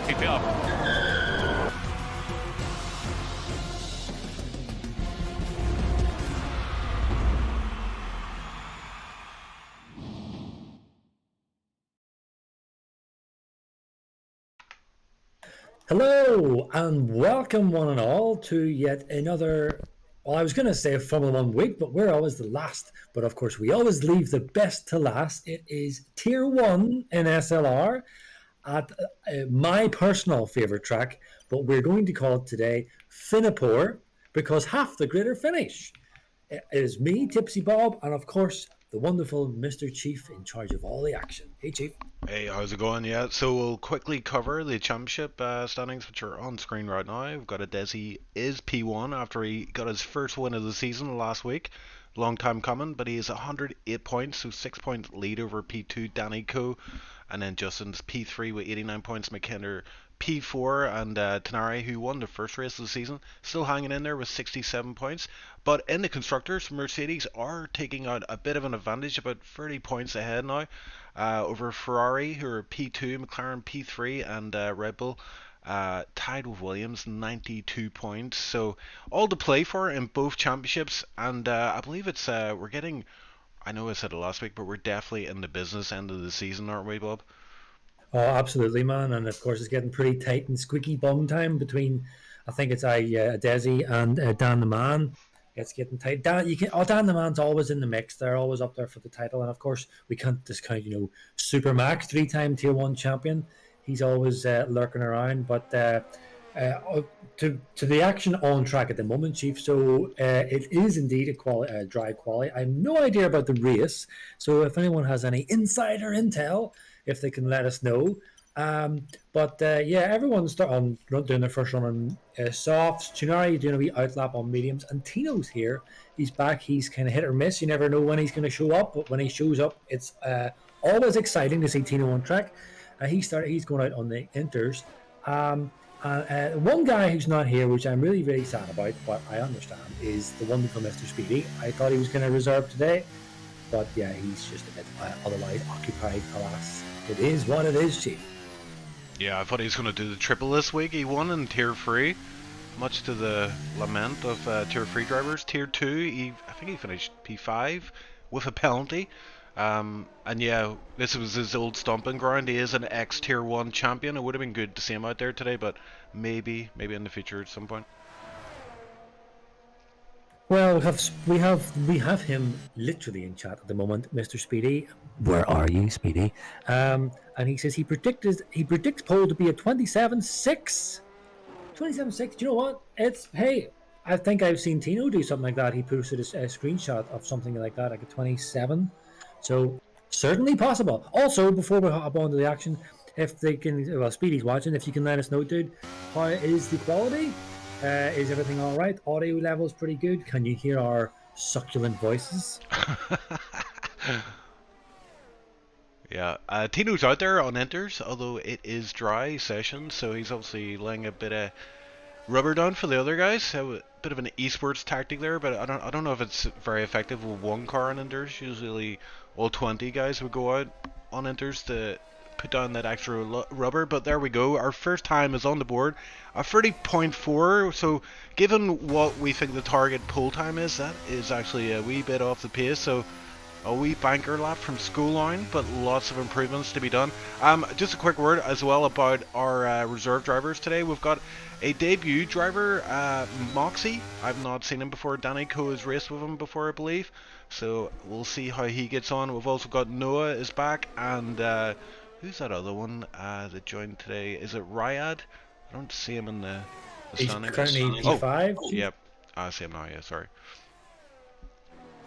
Keep it up. Hello and welcome one and all to yet another, well, I was going to say a Formula 1 week, but we're always the last. But of course, we always leave the best to last. It is Tier 1 in SLR at my personal favourite track, but we're going to call it today Finapore because half the grid are finish. It is me, Tipsy Bob, and of course, the wonderful Mr. Chief in charge of all the action. Hey, Chief. Hey, how's it going? Yeah, so we'll quickly cover the championship standings, which are on screen right now. We've got a Desi is P1 after he got his first win of the season last week. Long time coming, but he has 108 points, so 6 points lead over P2 Danny Co. And then Justin's P3 with 89 points, McKinnon P4, and Tenari, who won the first race of the season, still hanging in there with 67 points. But in the constructors, Mercedes are taking out a bit of an advantage, about 30 points ahead now over Ferrari, who are P2, McLaren P3, and Red Bull tied with Williams, 92 points. So all to play for in both championships, and I believe it's we're getting, I know I said it last week, but we're definitely in the business end of the season, aren't we, Bob? Oh, absolutely, man. And of course, it's getting pretty tight and squeaky bum time between, I think it's Desi and Dan the Man. It's getting tight. Dan the Man's always in the mix. They're always up there for the title. And of course, we can't discount, Super Mac, 3-time Tier 1 champion. He's always lurking around. But to the action on track at the moment, Chief. So it is indeed a dry quali. I have no idea about the race. So if anyone has any insider intel, if they can let us know. But everyone's doing their first run on softs. Chinari doing a wee outlap on mediums, and Tino's here. He's back. He's kind of hit or miss. You never know when he's going to show up, but when he shows up, it's always exciting to see Tino on track. He's going out on the inters. One guy who's not here, which I'm really, really sad about, but I understand, is the wonderful Mr. Speedy. I thought he was going to reserve today, but yeah, he's just a bit otherwise occupied, alas. It is what it is, Chief. Yeah, I thought he was going to do the triple this week. He won in Tier 3, much to the lament of Tier 3 drivers. Tier 2, I think he finished P5, with a penalty. And yeah, this was his old stomping ground. He is an ex-Tier 1 champion. It would have been good to see him out there today, but maybe in the future at some point. Well, we have him literally in chat at the moment, Mr. Speedy. Where are you, Speedy? And he says he predicts pole to be a 27.6. 27.6. Do you know what? I think I've seen Tino do something like that. He posted a screenshot of something like that, like a 27. So certainly possible. Also, before we hop on to the action, if they can, well, Speedy's watching. If you can let us know, dude, how is the quality? Is everything all right? Audio levels pretty good. Can you hear our succulent voices? Yeah, Tino's out there on enters, although it is dry session, so he's obviously laying a bit of rubber down for the other guys. A bit of an esports tactic there, but I don't know if it's very effective with one car on enters. Usually, all 20 guys would go out on enters to put down that extra rubber. But there we go. Our first time is on the board, a 30.4. So, given what we think the target pull time is, that is actually a wee bit off the pace. So, a wee banker lap from school line, but lots of improvements to be done. Just a quick word as well about our reserve drivers today. We've got a debut driver, Moxie. I've not seen him before. Danny Coe has raced with him before, I believe. So we'll see how he gets on. We've also got Noah is back, and who's that other one that joined today? Is it Ryad? I don't see him in the standings. He's currently P5. Oh, yep. I see him now, yeah, sorry.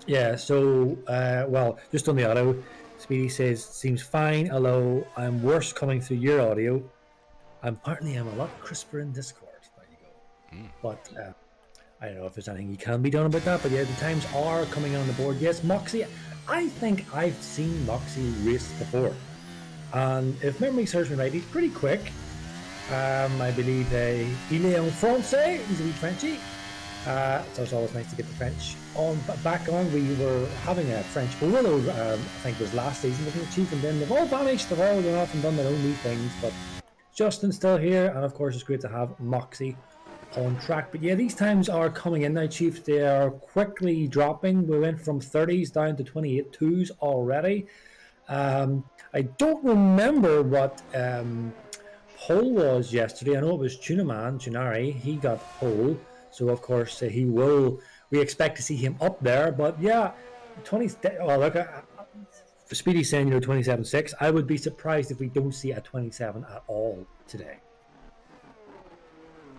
Yeah, so, well, just on the audio, Speedy says, seems fine, although I'm worse coming through your audio. Apparently I'm a lot crisper in Discord. There you go. But I don't know if there's anything you can be done about that, but yeah, the times are coming on the board. Yes, Moxie, I think I've seen Moxie race before. And if memory serves me right, he's pretty quick. I believe il est en français, he's a wee Frenchie. So it's always nice to get the French back on. We were having a French overload, I think it was last season, wasn't it, Chief? And then they've all vanished, they've all gone off and done their own new things. But Justin's still here, and of course it's great to have Moxie on track. But yeah, these times are coming in now, Chief. They are quickly dropping. We went from 30s down to 28.2s already. I don't remember what pole was yesterday. I know it was Tunari. He got pole. So, of course, we expect to see him up there. But, yeah, Speedy's saying, 27.6. I would be surprised if we don't see a 27 at all today.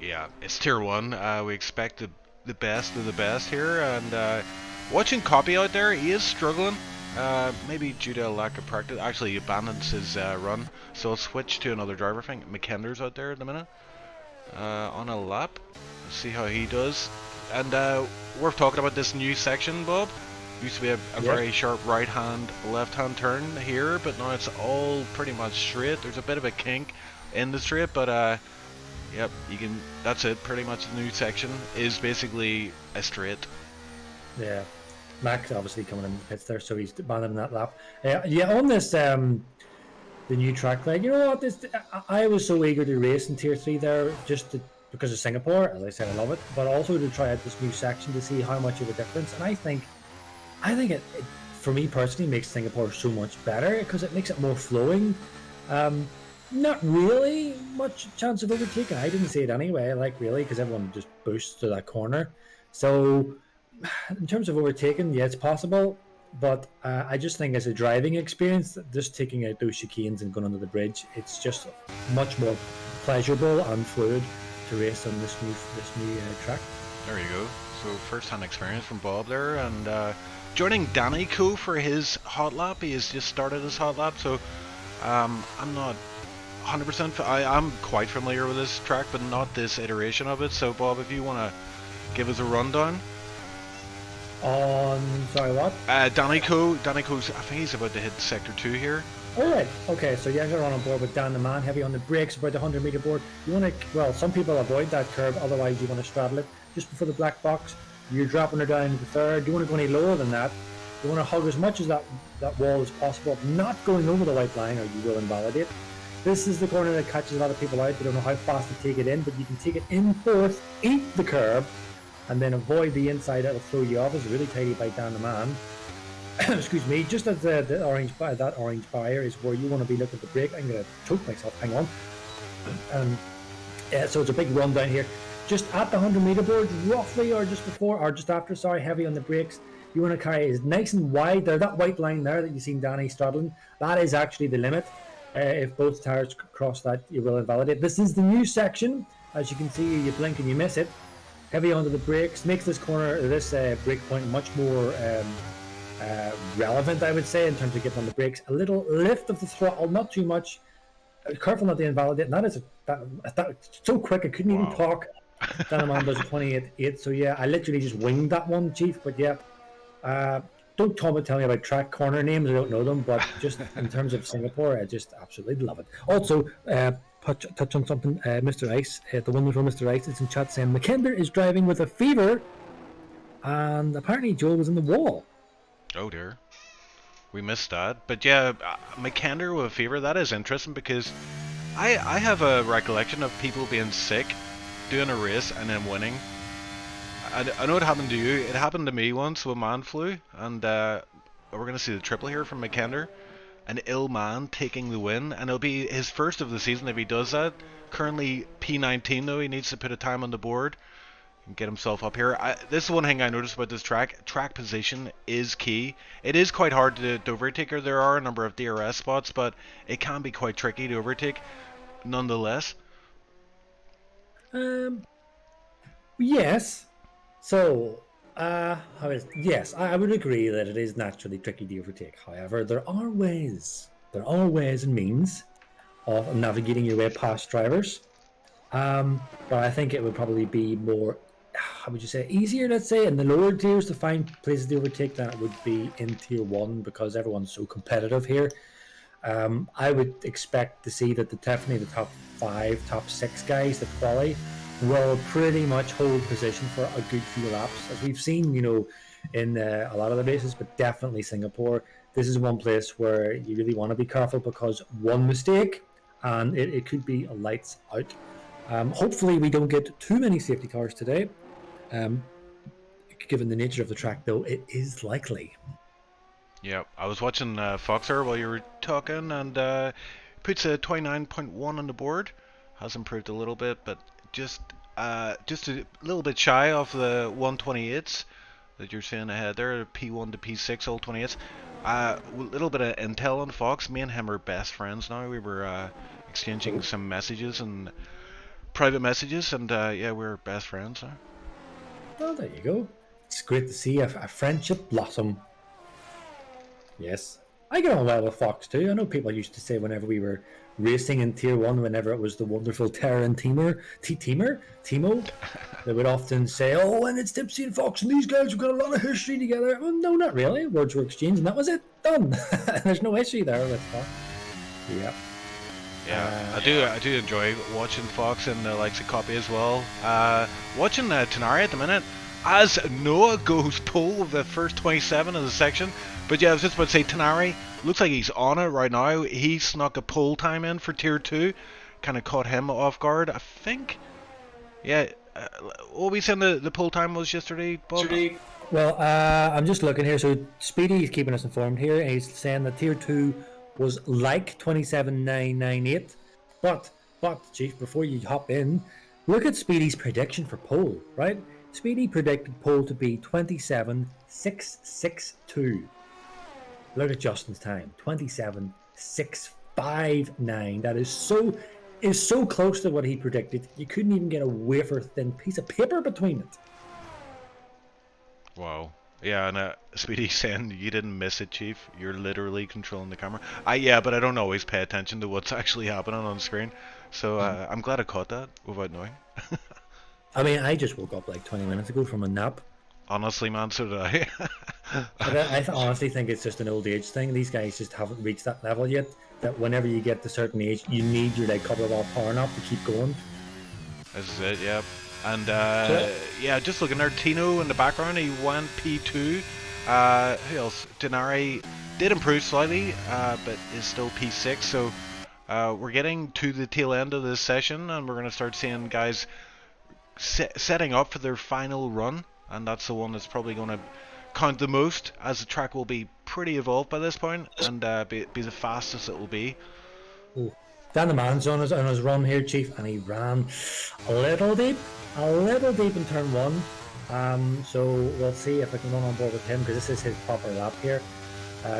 Yeah, it's Tier 1. We expect the best of the best here. And watching Copy out there, he is struggling. Maybe due to a lack of practice. Actually, he abandons his run. So I'll switch to another driver. I think McKender's out there at the minute. On a lap. Let's see how he does. And worth talking about this new section, Bob. Used to be a very sharp right-hand, left-hand turn here, but now it's all pretty much straight. There's a bit of a kink in the straight, but yep, you can. That's it. Pretty much the new section is basically a straight. Yeah, Max obviously coming in the pits there, so he's abandoning that lap. On this the new track leg. You know what? I was so eager to race in Tier 3 there, because of Singapore. As I said, I love it, but also to try out this new section to see how much of a difference. And I think it for me personally makes Singapore so much better because it makes it more flowing. Not really much chance of overtaking. I didn't see it anyway, really, because everyone just boosts to that corner. So in terms of overtaking, yeah, it's possible. But I just think as a driving experience, just taking out those chicanes and going under the bridge, it's just much more pleasurable and fluid to race on this new track. There you go. So first-hand experience from Bob there, and joining Danny Coe for his hot lap. He has just started his hot lap, so I'm not 100%. I'm quite familiar with this track, but not this iteration of it. So Bob, if you want to give us a rundown. Sorry, what? Danny Coe. I think he's about to hit Sector 2 here. Alright, okay, so you're on board with Dan the Man, heavy on the brakes, about the 100 meter board. You want to, some people avoid that curve, otherwise you want to straddle it just before the black box. You're dropping her down to the third. You want to go any lower than that. You want to hug as much as that wall as possible, not going over the white line or you will invalidate. This is the corner that catches a lot of people out. They don't know how fast to take it in, but you can take it in fourth, eat the curb, and then avoid the inside that'll throw you off. It's really tidy by Dan the Man. excuse me, just as the orange that orange barrier is where you want to be looking at the brake. I'm going to choke myself. Hang on. So it's a big run down here. Just at the 100-meter board, roughly, or just before, or just after, sorry, heavy on the brakes. You want to carry it nice and wide there. That white line there that you've seen Danny straddling, that is actually the limit. If both tires cross that, you will invalidate. This is the new section. As you can see, you blink and you miss it. Heavy onto the brakes makes this corner, this brake point much more relevant, I would say, in terms of getting on the brakes. A little lift of the throttle, not too much. Careful not to invalidate. And that is so quick I couldn't even talk. Danaman does a 28.8. So yeah, I literally just winged that one, Chief. But yeah, don't tell me about track corner names. I don't know them, but just in terms of Singapore, I just absolutely love it. Also, touch on something. Mr. Ice, the wonderful Mr. Ice, is in chat saying McKender is driving with a fever, and apparently Joel was in the wall. Oh dear. We missed that. But yeah, McKender with a fever, that is interesting because I have a recollection of people being sick, doing a race, and then winning. I know it happened to you. It happened to me once with man flu, and we're going to see the triple here from McKender. An ill man taking the win, and it'll be his first of the season if he does that. Currently P19 though, he needs to put a time on the board and get himself up here. This is one thing I noticed about this track. Track position is key. It is quite hard to overtake her. There are a number of DRS spots, but it can be quite tricky to overtake nonetheless. Yes. So, yes, I would agree that it is naturally tricky to overtake. However, there are ways and means of navigating your way past drivers. But I think it would probably be more, how would you say, easier, let's say, in the lower tiers to find places to overtake than it would be in tier 1 because everyone's so competitive here. I would expect to see that definitely the top 5, top 6 guys that qualify will pretty much hold position for a good few laps, as we've seen, in a lot of the races, but definitely Singapore. This is one place where you really want to be careful because one mistake and it could be lights out. Hopefully we don't get too many safety cars today. Given the nature of the track, though, it is likely. Yeah, I was watching Foxer while you were talking, and puts a 29.1 on the board. Has improved a little bit, but just a little bit shy of the 128s that you're seeing ahead there, P1 to P6, all 28s. A little bit of intel on Fox. Me and him are best friends now. We were exchanging some messages and private messages, and yeah, we're best friends now. Well, there you go. It's great to see a friendship blossom. Yes. I get on well with Fox too. I know people used to say whenever we were racing in Tier 1, whenever it was the wonderful Terra and Timo, they would often say, oh, and it's Tipsy and Fox and these guys have got a lot of history together. Well, no, not really. Words were exchanged and that was it. Done. There's no issue there with Fox. Yeah. Yeah, I do enjoy watching Fox and the likes of Copy as well. Watching Tenari at the minute, as Noah goes pole of the first 27 of the section. But yeah, I was just about to say, Tenari looks like he's on it right now. He snuck a pole time in for Tier 2. Kind of caught him off guard, I think. Yeah, what we saying the pole time was yesterday, Bob? Well, I'm just looking here. So Speedy is keeping us informed here. And he's saying that Tier 2 was like 27.998. But, Chief, before you hop in, look at Speedy's prediction for pole, right? Speedy predicted pole to be 27.662. Look at Justin's time, 27.659. That is so close to what he predicted. You couldn't even get a wafer thin piece of paper between it. Wow. Yeah, and Speedy saying you didn't miss it, Chief. You're literally controlling the camera. Yeah, but I don't always pay attention to what's actually happening on screen. So I'm glad I caught that without knowing. I mean, I just woke up like 20 minutes ago from a nap. Honestly, man, so did I. I honestly think it's just an old age thing. These guys just haven't reached that level yet. That whenever you get to a certain age, you need your couple of hour power nap to keep going. This is it, yeah. And yeah, just looking there, Tino in the background, he went P2. Who else? Denari did improve slightly, but is still P6. So we're getting to the tail end of this session, and we're going to start seeing guys setting up for their final run. And that's the one that's probably going to count the most, as the track will be pretty evolved by this point, and be the fastest it will be. Ooh. Dan the Man's on his run here, Chief, and he ran a little deep in turn 1. So we'll see if I can run on board with him, because this is his proper lap here.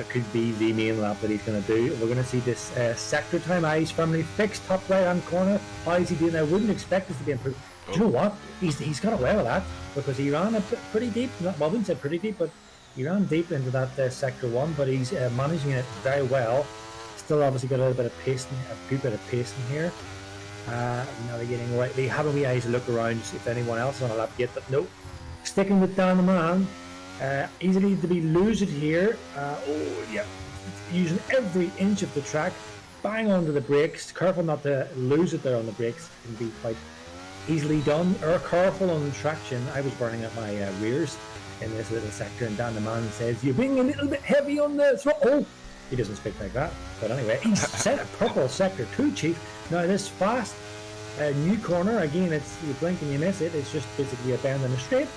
Could be the main lap that he's going to do. We're going to see this sector time. He's firmly fixed, top right hand corner. How is he doing? I wouldn't expect this to be improved. Do you know what? He's got away with that, because he ran pretty deep. Well, I wouldn't say pretty deep, but he ran deep into that sector 1. But he's managing it very well. Still, obviously, got a little bit of pacing, a good bit of pacing here. Navigating rightly, having wee eyes to look around to see if anyone else is on a lap yet. But nope, sticking with Dan the Man. Easily to be lose it here. Using every inch of the track, bang onto the brakes. Careful not to lose it there on the brakes. Can be quite easily done. Or careful on the traction. I was burning up my rears in this little sector, and Dan the Man says, "You're being a little bit heavy on the throttle." Oh, he doesn't speak like that. But anyway, he's set a purple sector 2, Chief. Now this fast new corner, again, it's you blink and you miss it. It's just basically a bend and a straight.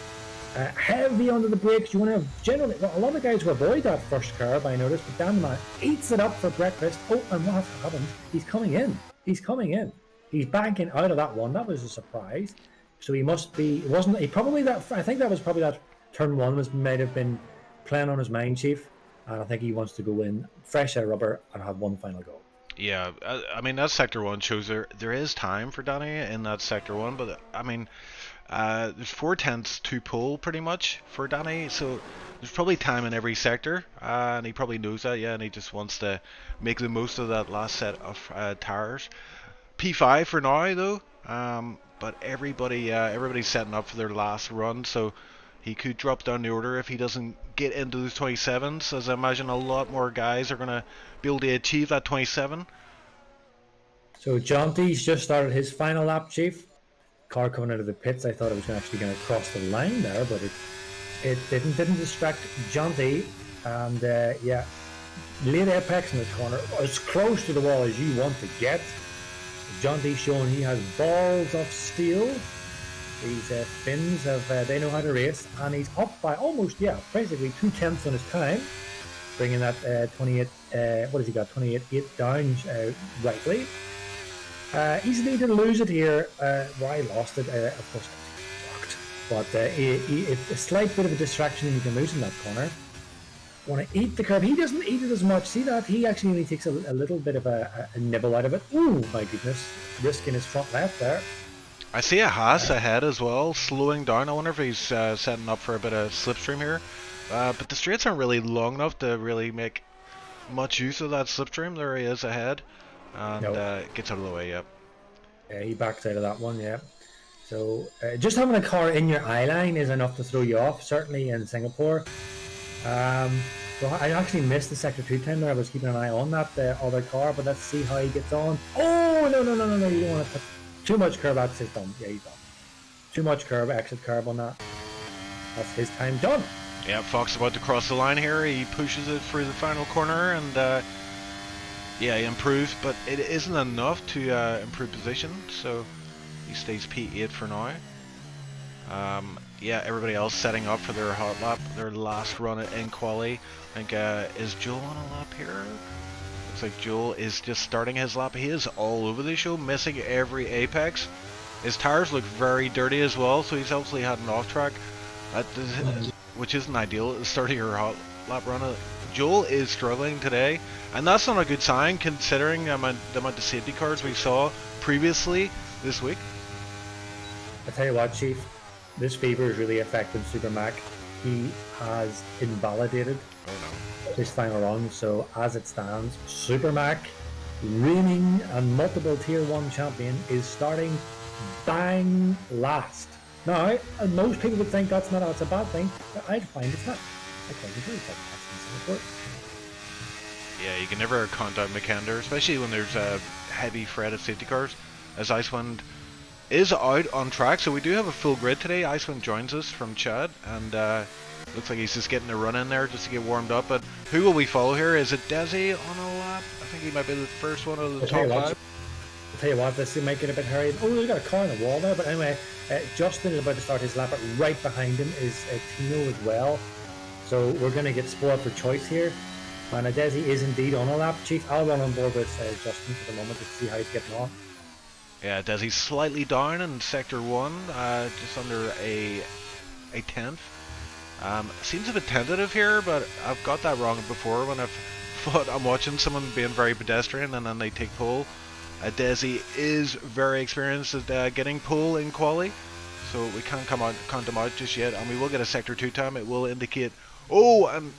Heavy under the brakes. You want to generally, well, a lot of guys will avoid that first curb, I noticed, but Dan the Man eats it up for breakfast. Oh, and what happened? He's coming in. He's banking out of that one. That was a surprise. So he must be. It wasn't. He probably that. I think that was probably that turn 1 might have been playing on his mind, Chief. And I think he wants to go in fresh out of rubber and have one final go. Yeah, I mean that sector 1 shows there is time for Danny in that sector 1, but I mean. There's 4/10 to pull pretty much for Danny, so there's probably time in every sector, and he probably knows that, yeah, and he just wants to make the most of that last set of tires. P5 for now though, but everybody's setting up for their last run, so he could drop down the order if he doesn't get into those 27s, as I imagine a lot more guys are going to be able to achieve that 27. So Jonty's just started his final lap, Chief. Car coming out of the pits, I thought it was actually going to cross the line there, but it didn't distract Jonty, and late apex in the corner, as close to the wall as you want to get. Jonty showing he has balls of steel. These Finns they know how to race, and he's up by almost basically 2/10 on his time, bringing that 28. What has he got? 28 down rightly. Easily to lose it here. I lost it. Of course, I walked. But a slight bit of a distraction, and you can lose in that corner. Want to eat the curve? He doesn't eat it as much. See that? He actually only takes a little bit of a nibble out of it. Ooh, my goodness! Risking his front left there. I see a Haas ahead as well, slowing down. I wonder if he's setting up for a bit of slipstream here. But the straights aren't really long enough to really make much use of that slipstream. There he is ahead. And gets out of the way, yep. Yeah, he backs out of that one, yeah. So just having a car in your eye line is enough to throw you off, certainly in Singapore. So I actually missed the sector 2 time there. I was keeping an eye on that other car, but let's see how he gets on. Oh, no, you don't want to put too much curb. That's his done. Yeah, he's done. Too much curb, exit curb on that. That's his time done. Yeah, Fox about to cross the line here. He pushes it through the final corner, and he improves, but it isn't enough to improve position, so he stays P8 for now. Everybody else setting up for their hot lap, their last run in quali. I think, is Joel on a lap here? Looks like Joel is just starting his lap. He is all over the show, missing every apex. His tires look very dirty as well, so he's obviously had an off track, which isn't ideal at the start of your hot lap run. Joel is struggling today, and that's not a good sign considering the amount of safety cars we saw previously this week. I tell you what, Chief, this fever is really affecting Super Mac. He has invalidated his final run, so as it stands, Super Mac, reigning and multiple Tier 1 champion, is starting bang last. Now, most people would think that's a bad thing, but I find it's not. I think it's really quite. Yeah, you can never count out McKender, especially when there's a heavy threat of safety cars, as Icewind is out on track. So we do have a full grid today. Icewind joins us from Chad, and looks like he's just getting a run in there just to get warmed up. But who will we follow here? Is it Desi on a lap? I think he might be the first one of the top 5. I'll tell you what, this might get a bit hurried. Oh, we've got a car on the wall there, but anyway, Justin is about to start his lap, but right behind him is Tino as well. So we're going to get spoiled for choice here. And Desi is indeed on a lap. Chief, I'll run on board with Justin for the moment to see how he's getting on. Yeah, Desi's slightly down in sector 1, just under a tenth. Seems a bit tentative here, but I've got that wrong before when I've thought I'm watching someone being very pedestrian and then they take pole. Desi is very experienced at getting pole in quali, so we can't count him out just yet, and we will get a sector 2 time. It will indicate, oh, and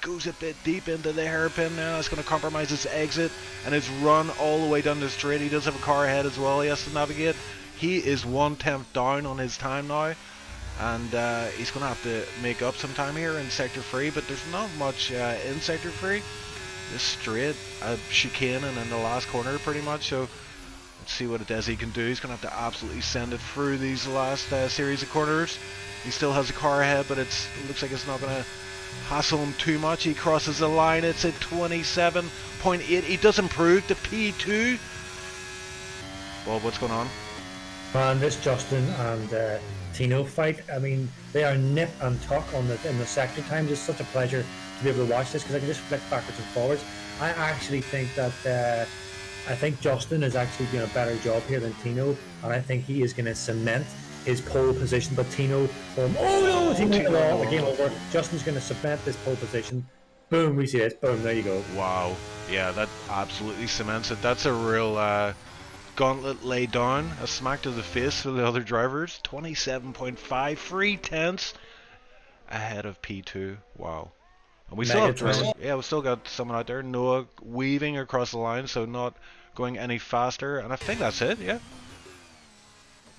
goes a bit deep into the hairpin now. It's going to compromise his exit and his run all the way down the straight. He does have a car ahead as well he has to navigate. He is 1/10 down on his time now, and he's going to have to make up some time here in sector 3, but there's not much in sector 3. Just straight chicane and in the last corner pretty much, so let's see what Desi can do. He's going to have to absolutely send it through these last series of corners. He still has a car ahead, but it looks like it's not going to hassle him too much. He crosses the line. It's at 27.8. He does improve to P2. Well, what's going on? Man, this Justin and Tino fight, I mean, they are nip and tuck in the sector times. It's such a pleasure to be able to watch this because I can just flick backwards and forwards. I actually think that I think Justin is actually doing a better job here than Tino, and I think he is going to cement his pole position. But Tino, oh no, Tino, the game over. Justin's going to cement this pole position. Boom, we see this. Boom, there you go. Wow, yeah, that absolutely cements it. That's a real gauntlet laid down, a smack to the face for the other drivers. 27.5, 3/10 ahead of P2. Wow. And we still have drivers. Yeah, we still got someone out there. Noah weaving across the line, so not going any faster. And I think that's it. Yeah.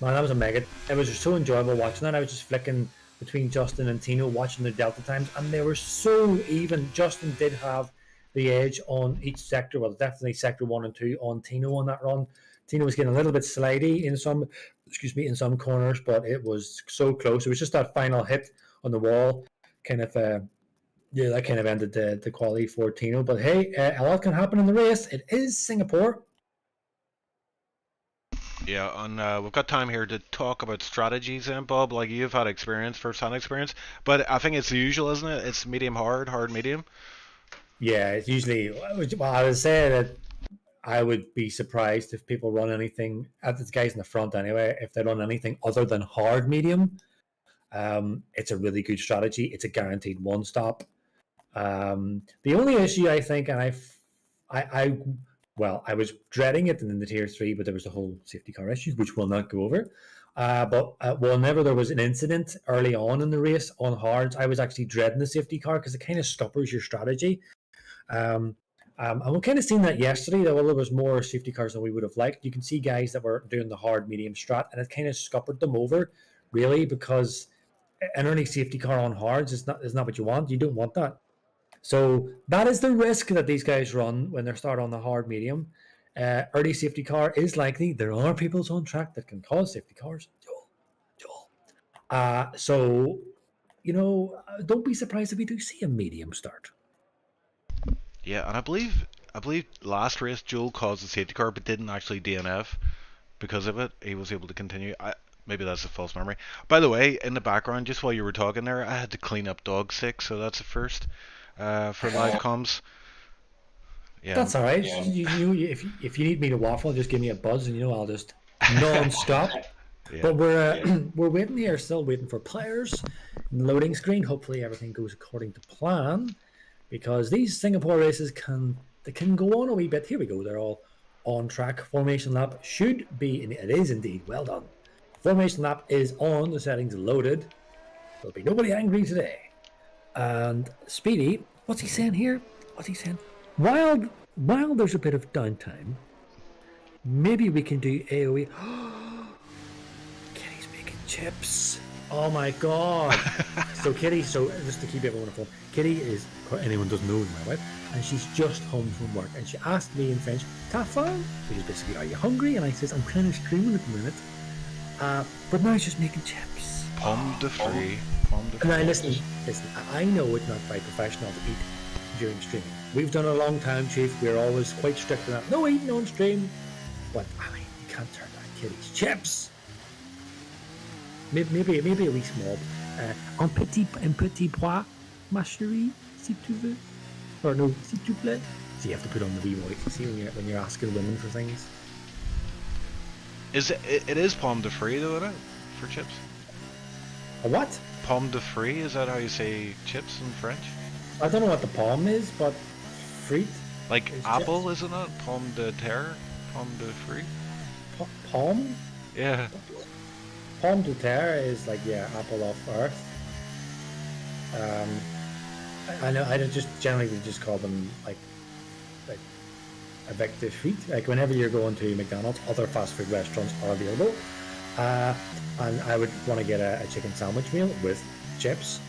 Man, that was a mega. It was just so enjoyable watching that. I was just flicking between Justin and Tino, watching the delta times, and they were so even. Justin did have the edge on each sector. Well, definitely sector 1 and 2 on Tino on that run. Tino was getting a little bit slidey in some corners, but it was so close. It was just that final hit on the wall, kind of. That kind of ended the quality for Tino. But hey, a lot can happen in the race. It is Singapore. Yeah, and we've got time here to talk about strategies, and Bob, like you've had first-hand experience, but I think it's the usual, isn't it? It's medium hard, hard medium. Yeah, it's usually. Well, I would say that I would be surprised if people run anything at the guys in the front anyway. If they run anything other than hard medium, it's a really good strategy. It's a guaranteed one stop. The only issue I think, and I was dreading it in the tier 3, but there was the whole safety car issue, which we'll not go over. But whenever there was an incident early on in the race on hards, I was actually dreading the safety car because it kind of scuppers your strategy. And we've kind of seen that yesterday, that there was more safety cars than we would have liked. You can see guys that were doing the hard medium strat, and it kind of scuppered them over, really, because an early safety car on hards is not what you want. You don't want that. So that is the risk that these guys run when they start on the hard medium. Early safety car is likely. There are people on track that can cause safety cars. Joel. So, don't be surprised if we do see a medium start. Yeah, and I believe last race Joel caused the safety car but didn't actually DNF because of it. He was able to continue. Maybe that's a false memory. By the way, in the background, just while you were talking there, I had to clean up dog sick, so that's a first for live comms. Yeah, that's all right. Yeah. If you need me to waffle, just give me a buzz, and I'll just non-stop. Yeah. But we're waiting here, still waiting for players in the loading screen. Hopefully everything goes according to plan, because these Singapore races can go on a wee bit. Here we go. They're all on track. Formation lap should be. It is indeed. Well done. Formation lap is on. The settings loaded. There'll be nobody angry today. And Speedy, what's he saying here? What's he saying? While there's a bit of downtime, maybe we can do AOE. Kitty's making chips. Oh my god. So just to keep everyone informed, Kitty is, anyone doesn't know, my wife, and she's just home from work, and she asked me in French, "T'as faim?" Which is basically, "Are you hungry?" And I says, "I'm kind of streaming at the minute." But now she's making chips. Pomme de fruits. Now listen, I know it's not very professional to eat during streaming. We've done it a long time, Chief. We're always quite strict on that. No eating on stream. But, I mean, you can't turn down Kitty's chips. Maybe a wee small. Un petit pois, ma chérie, si tu veux. Or no, s'il te plaît. So you have to put on the wee voice. See when you're asking women for things. Is it is pomme de frite though, isn't it? For chips? A what? Pomme de frite, is that how you say chips in French? I don't know what the palm is, but frite. Like is apple, chips. isn't it? Pomme de terre? Pomme de frite? Palm? Yeah. Palm de terre is like, yeah, apple off earth. I know. I just generally would just call them like avec de frites. Like whenever you're going to McDonald's, other fast food restaurants are available, and I would want to get a chicken sandwich meal with chips.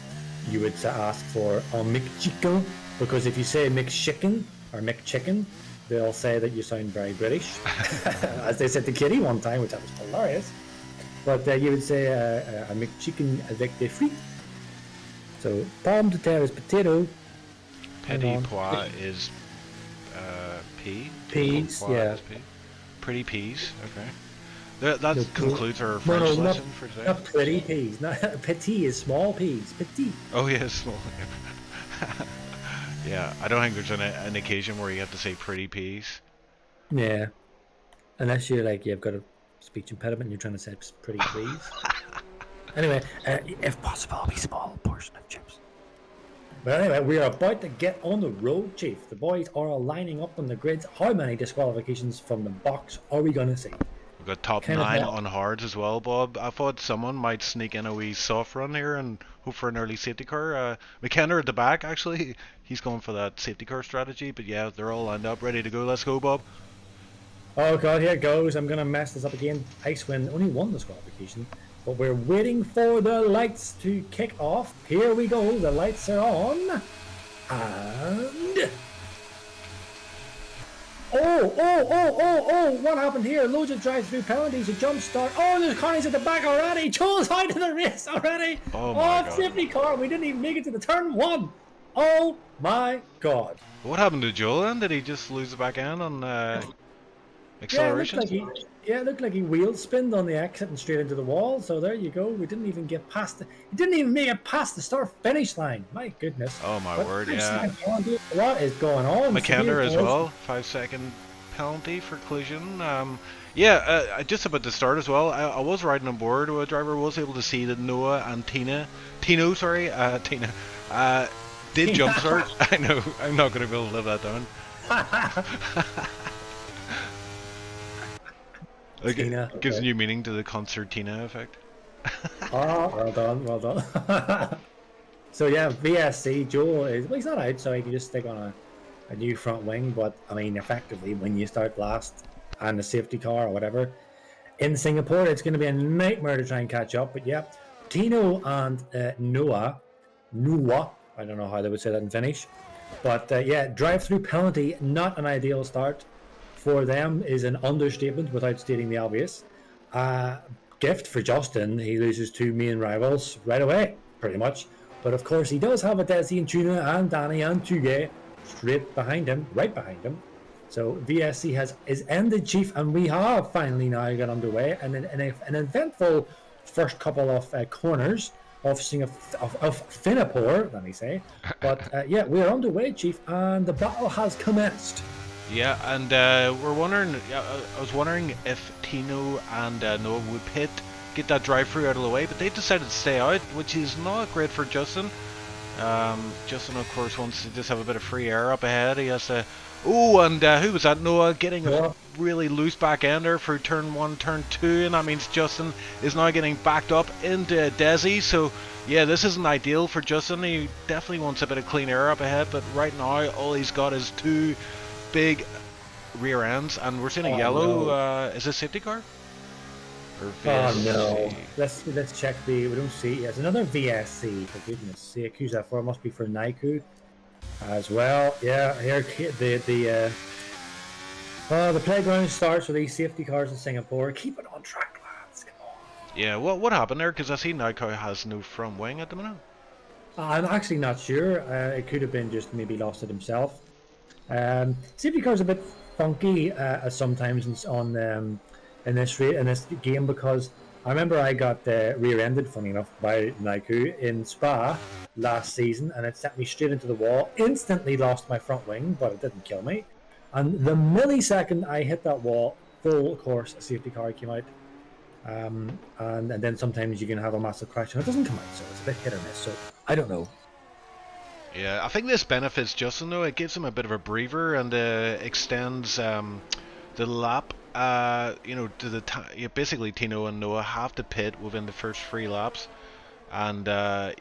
You would ask for a McChicken, because if you say McChicken or McChicken, they'll say that you sound very British, as they said to Kitty one time, which I was hilarious. But you would say a McChicken avec des frites. So pomme de terre is potato. Petit pois is pea. Peas, Pois yeah. is pea. Pretty peas, okay. That No, concludes our No, French no, lesson for today. not pretty peas. Not petit is small peas. Petit. Oh yeah, small. Yeah, I don't think there's an occasion where you have to say pretty peas. Yeah. Unless you're like you've got a speech impediment and you're trying to say pretty please. Anyway, if possible, a small portion of chips. But anyway, we are about to get on the road, Chief. The boys are all lining up on the grids. How many disqualifications from the box are we going to see? We've got top Kind of 9 not- on hards as well, Bob. I thought someone might sneak in a wee soft run here and hope for an early safety car. McKenna at the back, actually. He's going for that safety car strategy. But yeah, they're all lined up, ready to go. Let's go, Bob. Oh god, here it goes. I'm going to mess this up again. Icewind only one disqualification. But we're waiting for the lights to kick off. Here we go. The lights are on. And... Oh, what happened here? Loads of drive-through penalties, a jump start. Oh, there's Connie's at the back already. Joel's out of the race already. Oh my God. Safety car. We didn't even make it to the turn 1. Oh my god. What happened to Joel then? Did he just lose the back end on acceleration? It looked like he wheel spinned on the exit and straight into the wall. So there you go. We didn't even get past he didn't even make it past the start finish line. My goodness. Oh my word, yeah. What is going on? McKenna as well, 5-second penalty for collision. Just about to start as well. I was riding on board. A driver was able to see that Noah and Tina did jump start. I know, I'm not going to be able to live that down. Like, Tina, it gives okay. new meaning to the concertina effect. Oh, well done. So yeah, VSC, Joel he's not out, so he can just stick on a new front wing, but I mean, effectively, when you start last and the safety car or whatever, in Singapore, it's going to be a nightmare to try and catch up, but yeah, Tino and Noah, I don't know how they would say that in Finnish, but drive-through penalty, not an ideal start for them is an understatement without stating the obvious. Gift for Justin, he loses 2 main rivals right away, pretty much. But of course, he does have a Desi and Tuna and Danny and Tuge right behind him. So VSC is ended, Chief, and we have finally now got underway. And an eventful first couple of corners of Singapore, let me say. But we're underway, Chief, and the battle has commenced. Yeah, and we're wondering. I was wondering if Tino and Noah would pit, get that drive-through out of the way, but they decided to stay out, which is not great for Justin. Justin, of course, wants to just have a bit of free air up ahead. He has to. Oh, and who was that? Noah getting a really loose back ender for turn 1, turn 2, and that means Justin is now getting backed up into Desi. So yeah, this isn't ideal for Justin. He definitely wants a bit of clean air up ahead, but right now all he's got is 2 big rear ends, and we're seeing a yellow. No. Is this safety car? Or VSC? Oh no! Let's check we don't see. It's another VSC. For goodness sake, who's that for? It must be for Naiku as well. Yeah, here the playground starts with these safety cars in Singapore. Keep it on track, lads. Come on. Yeah, what happened there? Because I see Naiku has no front wing at the minute. I'm actually not sure. It could have been just maybe lost it himself. Safety car's a bit funky sometimes in this game, because I remember I got rear-ended, funny enough, by Naiku in Spa last season, and it sent me straight into the wall. Instantly lost my front wing, but it didn't kill me. And the millisecond I hit that wall, full course, a safety car came out. And then sometimes you can have a massive crash and it doesn't come out, so it's a bit hit or miss. So I don't know. Yeah, I think this benefits Justin though. It gives him a bit of a breather and extends the lap. To the basically Tino and Noah have to pit within the first 3 laps, and I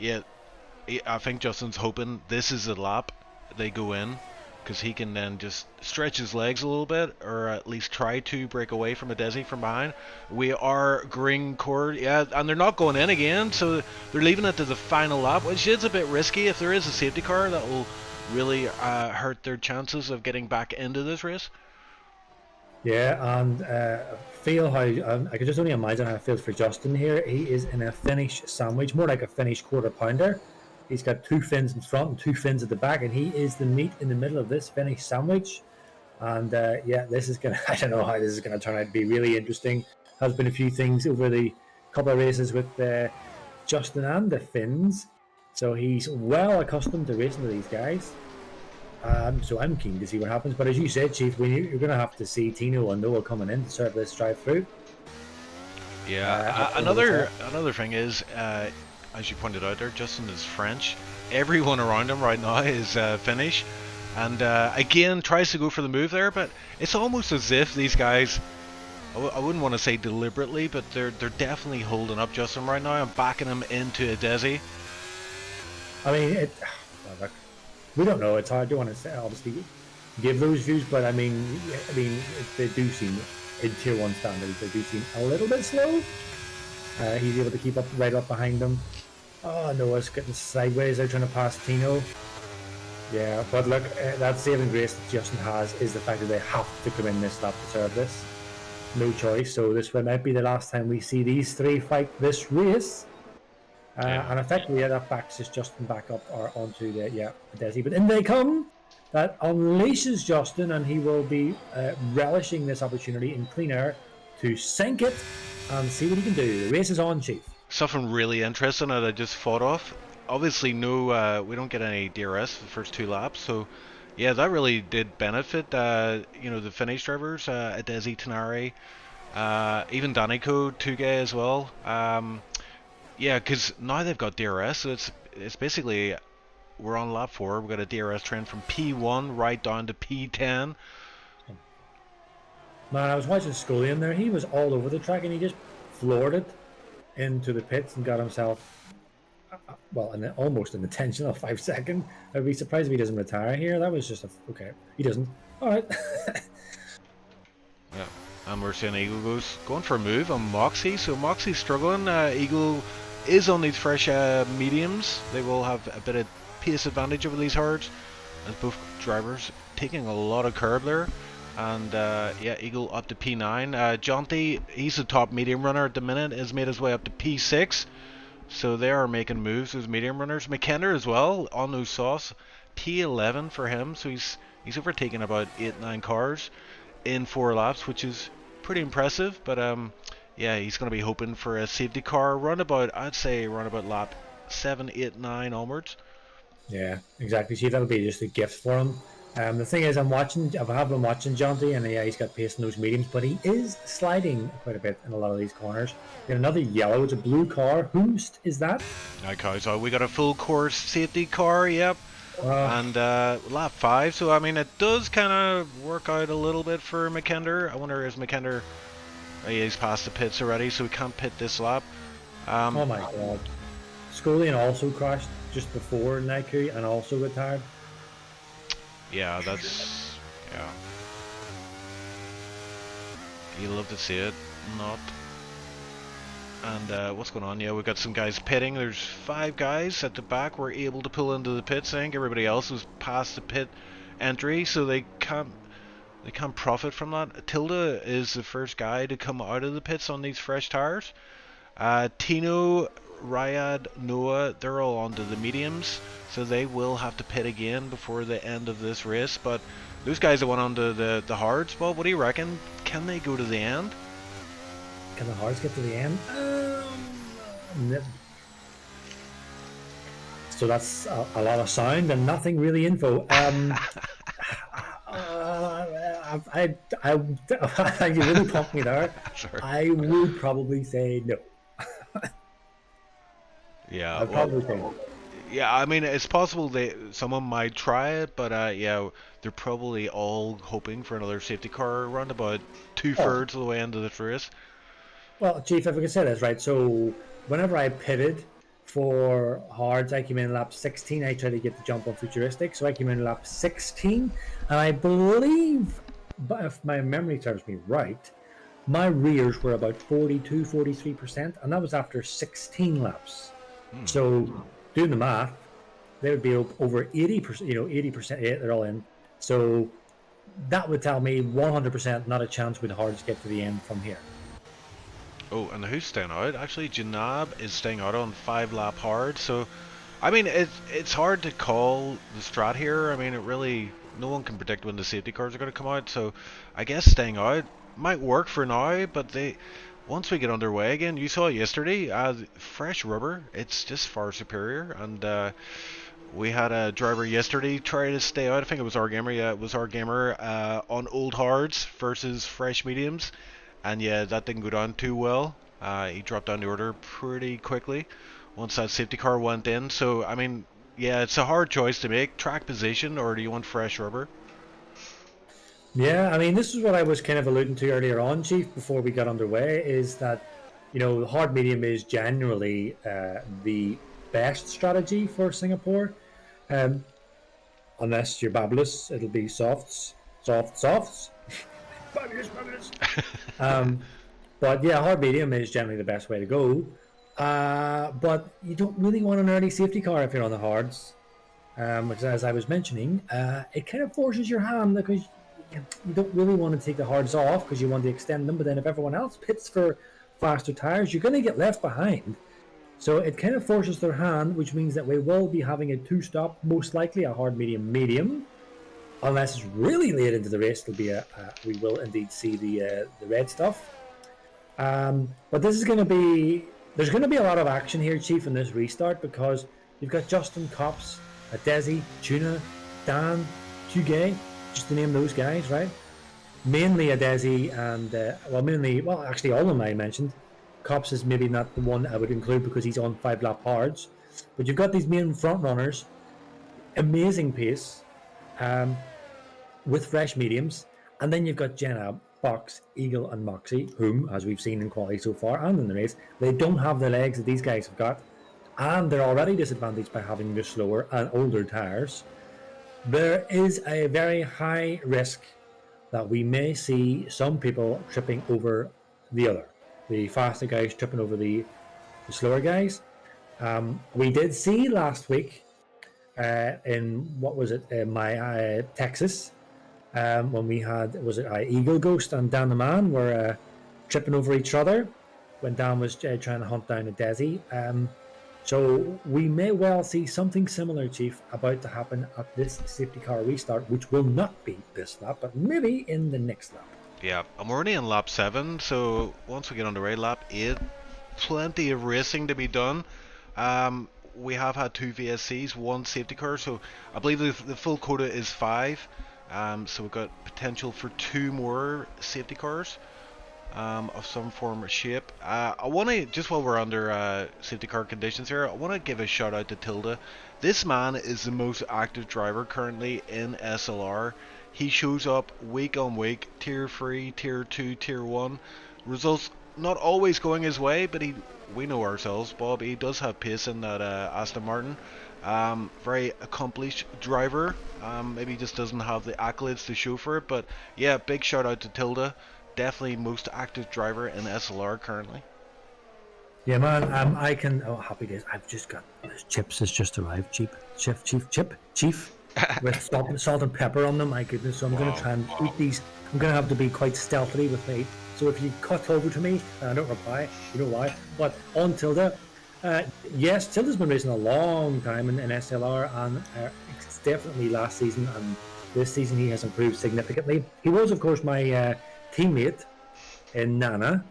think Justin's hoping this is the lap they go in, because he can then just stretch his legs a little bit, or at least try to break away from a Desi from behind. We are green cord, yeah, and they're not going in again, so they're leaving it to the final lap, which is a bit risky. If there is a safety car, that will really hurt their chances of getting back into this race. Yeah, and feel how I could just only imagine how it feels for Justin here. He is in a Finnish sandwich, more like a Finnish quarter pounder. He's got 2 fins in front and 2 fins at the back, and he is the meat in the middle of this Finnish sandwich. And this is gonna. I don't know how this is gonna turn out to be really interesting. Has been a few things over the couple of races with Justin and the Finns, so he's well accustomed to racing with these guys. So I'm keen to see what happens. But as you said, Chief, you're going to have to see Tino and Noah coming in to serve this drive-through. Yeah, another thing is, as you pointed out there, Justin is French. Everyone around him right now is Finnish. And again, tries to go for the move there, but it's almost as if these guys, I wouldn't want to say deliberately, but they're definitely holding up Justin right now and backing him into a Desi. I mean, we don't know. It's hard to want to say, obviously give those views, but I mean, they do seem, in Tier 1 standards, they do seem a little bit slow. He's able to keep up right up behind them. Oh, Noah's getting sideways. They're trying to pass Tino. Yeah, but look, that saving grace that Justin has is the fact that they have to come in this lap to serve this. No choice. So this might be the last time we see these 3 fight this race. And effectively, that backs us Justin back up or onto the Desi. But in they come. That unleashes Justin, and he will be relishing this opportunity in clean air to sink it and see what he can do. The race is on, Chief. Something really interesting that I just thought of. Obviously, no, we don't get any DRS for the first 2 laps, so yeah, that really did benefit. The Finnish drivers, Desi, Tenari, even Danico, Tuge as well. Yeah, because now they've got DRS, so it's basically, we're on lap 4. We've got a DRS trend from P1 right down to P10. Man, I was watching Scully in there. He was all over the track, and he just floored it into the pits and got himself, almost an intentional 5 second. I'd be surprised if he doesn't retire here. That was just okay. He doesn't. All right. Yeah, and we're seeing Eagle going for a move on Moxie. So Moxie's struggling. Eagle is on these fresh mediums. They will have a bit of pace advantage over these hards, as both drivers taking a lot of curb there. And Eagle up to P9. Jonty, he's the top medium runner at the minute, has made his way up to P6. So they are making moves, those medium runners. McKenna as well on those sauce, P11 for him. So he's overtaken about 8-9 cars in 4 laps, which is pretty impressive. But he's going to be hoping for a safety car I'd say around about lap 7, 8, 9 onwards. Yeah, exactly. See, that'll be just a gift for him. The thing is, I have been watching Jonty, and he's got pace in those mediums, but he is sliding quite a bit in a lot of these corners. We got another yellow, it's a blue car. Whose is that? Okay, so we got a full course safety car, yep. And lap 5, so I mean, it does kind of work out a little bit for McKender. I wonder, is McKender, he's past the pits already, so we can't pit this lap. Oh my god. Scullion also crashed just before Naiku and also retired. Yeah, that's... yeah. You love to see it, not. And what's going on? Yeah, we've got some guys pitting. There's 5 guys at the back were able to pull into the pits. I think everybody else was past the pit entry, so they can't profit from that. Tilda is the first guy to come out of the pits on these fresh tires. Tino, Ryad, Noah, they're all onto the mediums, so they will have to pit again before the end of this race. But those guys that went onto the hards, well, what do you reckon? Can they go to the end? Can the hards get to the end? It's So that's a lot of sound and nothing really info. You really pumped me there. Sorry. I would probably say no. Yeah, I'd well, probably say no. yeah, I mean, it's possible someone might try it, but yeah, they're probably all hoping for another safety car around about Oh, two-thirds of the way into the race. well, Chief, if I could say this, right? So whenever I pitted for hards, I came in lap 16. I tried to get the jump on futuristic, so I came in lap 16, and I believe, but if my memory serves me right, my rears were about 42, 43%, and that was after 16 laps. Hmm. So doing the math, they would be over 80%, 80%, yeah, they're all in. So that would tell me 100% not a chance with hards get to the end from here. Oh, and who's staying out? Actually, Janab is staying out on 5-lap hard. So, I mean, it's hard to call the strat here. I mean, no one can predict when the safety cars are going to come out. So, I guess staying out might work for now. But once we get underway again, you saw yesterday, fresh rubber. It's just far superior. And we had a driver yesterday try to stay out. I think it was our gamer. Yeah, it was our gamer on old hards versus fresh mediums. And yeah, that didn't go down too well. He dropped down the order pretty quickly once that safety car went in. So, I mean, yeah, it's a hard choice to make. Track position, or do you want fresh rubber? Yeah, I mean, this is what I was kind of alluding to earlier on, Chief, before we got underway, is that, the hard medium is generally the best strategy for Singapore. Um, unless you're Babulous, it'll be softs. Babulous. Um, but yeah, hard medium is generally the best way to go. But you don't really want an early safety car if you're on the hards. Which, as I was mentioning, it kind of forces your hand because you don't really want to take the hards off because you want to extend them. But then if everyone else pits for faster tires, you're going to get left behind. So it kind of forces their hand, which means that we will be having a two-stop, most likely a hard medium. Unless it's really late into the race, we will indeed see the red stuff. But this is going to be, there's going to be a lot of action here, Chief, in this restart because you've got Justin Cops, Desi, Tuna, Dan, Tugay, just to name those guys, right? Mainly Desi and, actually all of them I mentioned. Cops is maybe not the one I would include because he's on 5-lap hards. But you've got these main front runners, amazing pace, with fresh mediums. And then you've got Jenna, Fox, Eagle, and Moxie, whom, as we've seen in quality so far and in the race, they don't have the legs that these guys have got. And they're already disadvantaged by having the slower and older tires. There is a very high risk that we may see some people tripping over the other. The faster guys tripping over the slower guys. We did see last week in, Texas, when we had, Eagle Ghost and Dan the Man were tripping over each other when Dan was trying to hunt down a Desi. So we may well see something similar, Chief, about to happen at this safety car restart, which will not be this lap, but maybe in the next lap. Yeah, I'm already in lap 7, so once we get underway, lap 8, plenty of racing to be done. We have had 2 VSCs, 1 safety car, so I believe the full quota is 5. So we've got potential for 2 more safety cars of some form or shape. I want to, just while we're under safety car conditions here, I want to give a shout out to Tilda. This man is the most active driver currently in SLR. He shows up week on week, tier 3, tier 2, tier 1. Results not always going his way, but we know ourselves, Bob, he does have pace in that Aston Martin. Very accomplished driver. Maybe he just doesn't have the accolades to show for it, but yeah, big shout out to Tilda. Definitely most active driver in SLR currently. Yeah, man. I can. Oh, happy days! I've just got chips. Has just arrived. Chief, with salt and pepper on them. My goodness! So I'm going to try and eat these. I'm going to have to be quite stealthy with me. So if you cut over to me and I don't reply, you know why. But on Tilda, yes, Tilda's been racing a long time in SLR, and it's definitely last season and this season he has improved significantly. He was, of course, my teammate in Nana,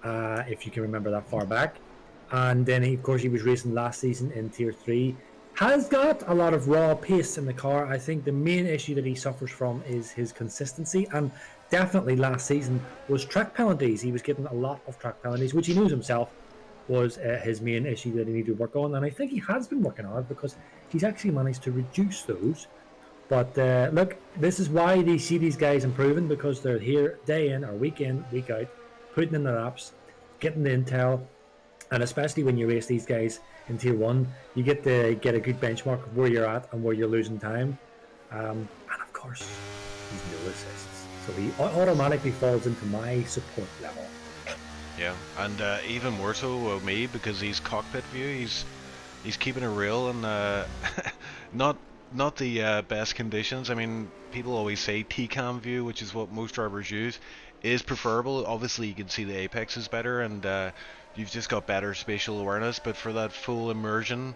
if you can remember that far back. And then, he was racing last season in Tier 3. has got a lot of raw pace in the car. I think the main issue that he suffers from is his consistency, and definitely last season was track penalties. He was getting a lot of track penalties, which he knows himself was his main issue that he needed to work on, and I think he has been working on it because he's actually managed to reduce those. But look, this is why they see these guys improving, because they're here day in or week in, week out, putting in the laps, getting the intel, and especially when you race these guys in Tier 1, you get to get a good benchmark of where you're at and where you're losing time. And of course, he's no assists. So he automatically falls into my support level. Yeah, and even more so with me, because he's cockpit view, he's keeping it real, and not the best conditions. I mean, people always say T-cam view, which is what most drivers use, is preferable. Obviously, you can see the apexes better, and you've just got better spatial awareness. But for that full immersion,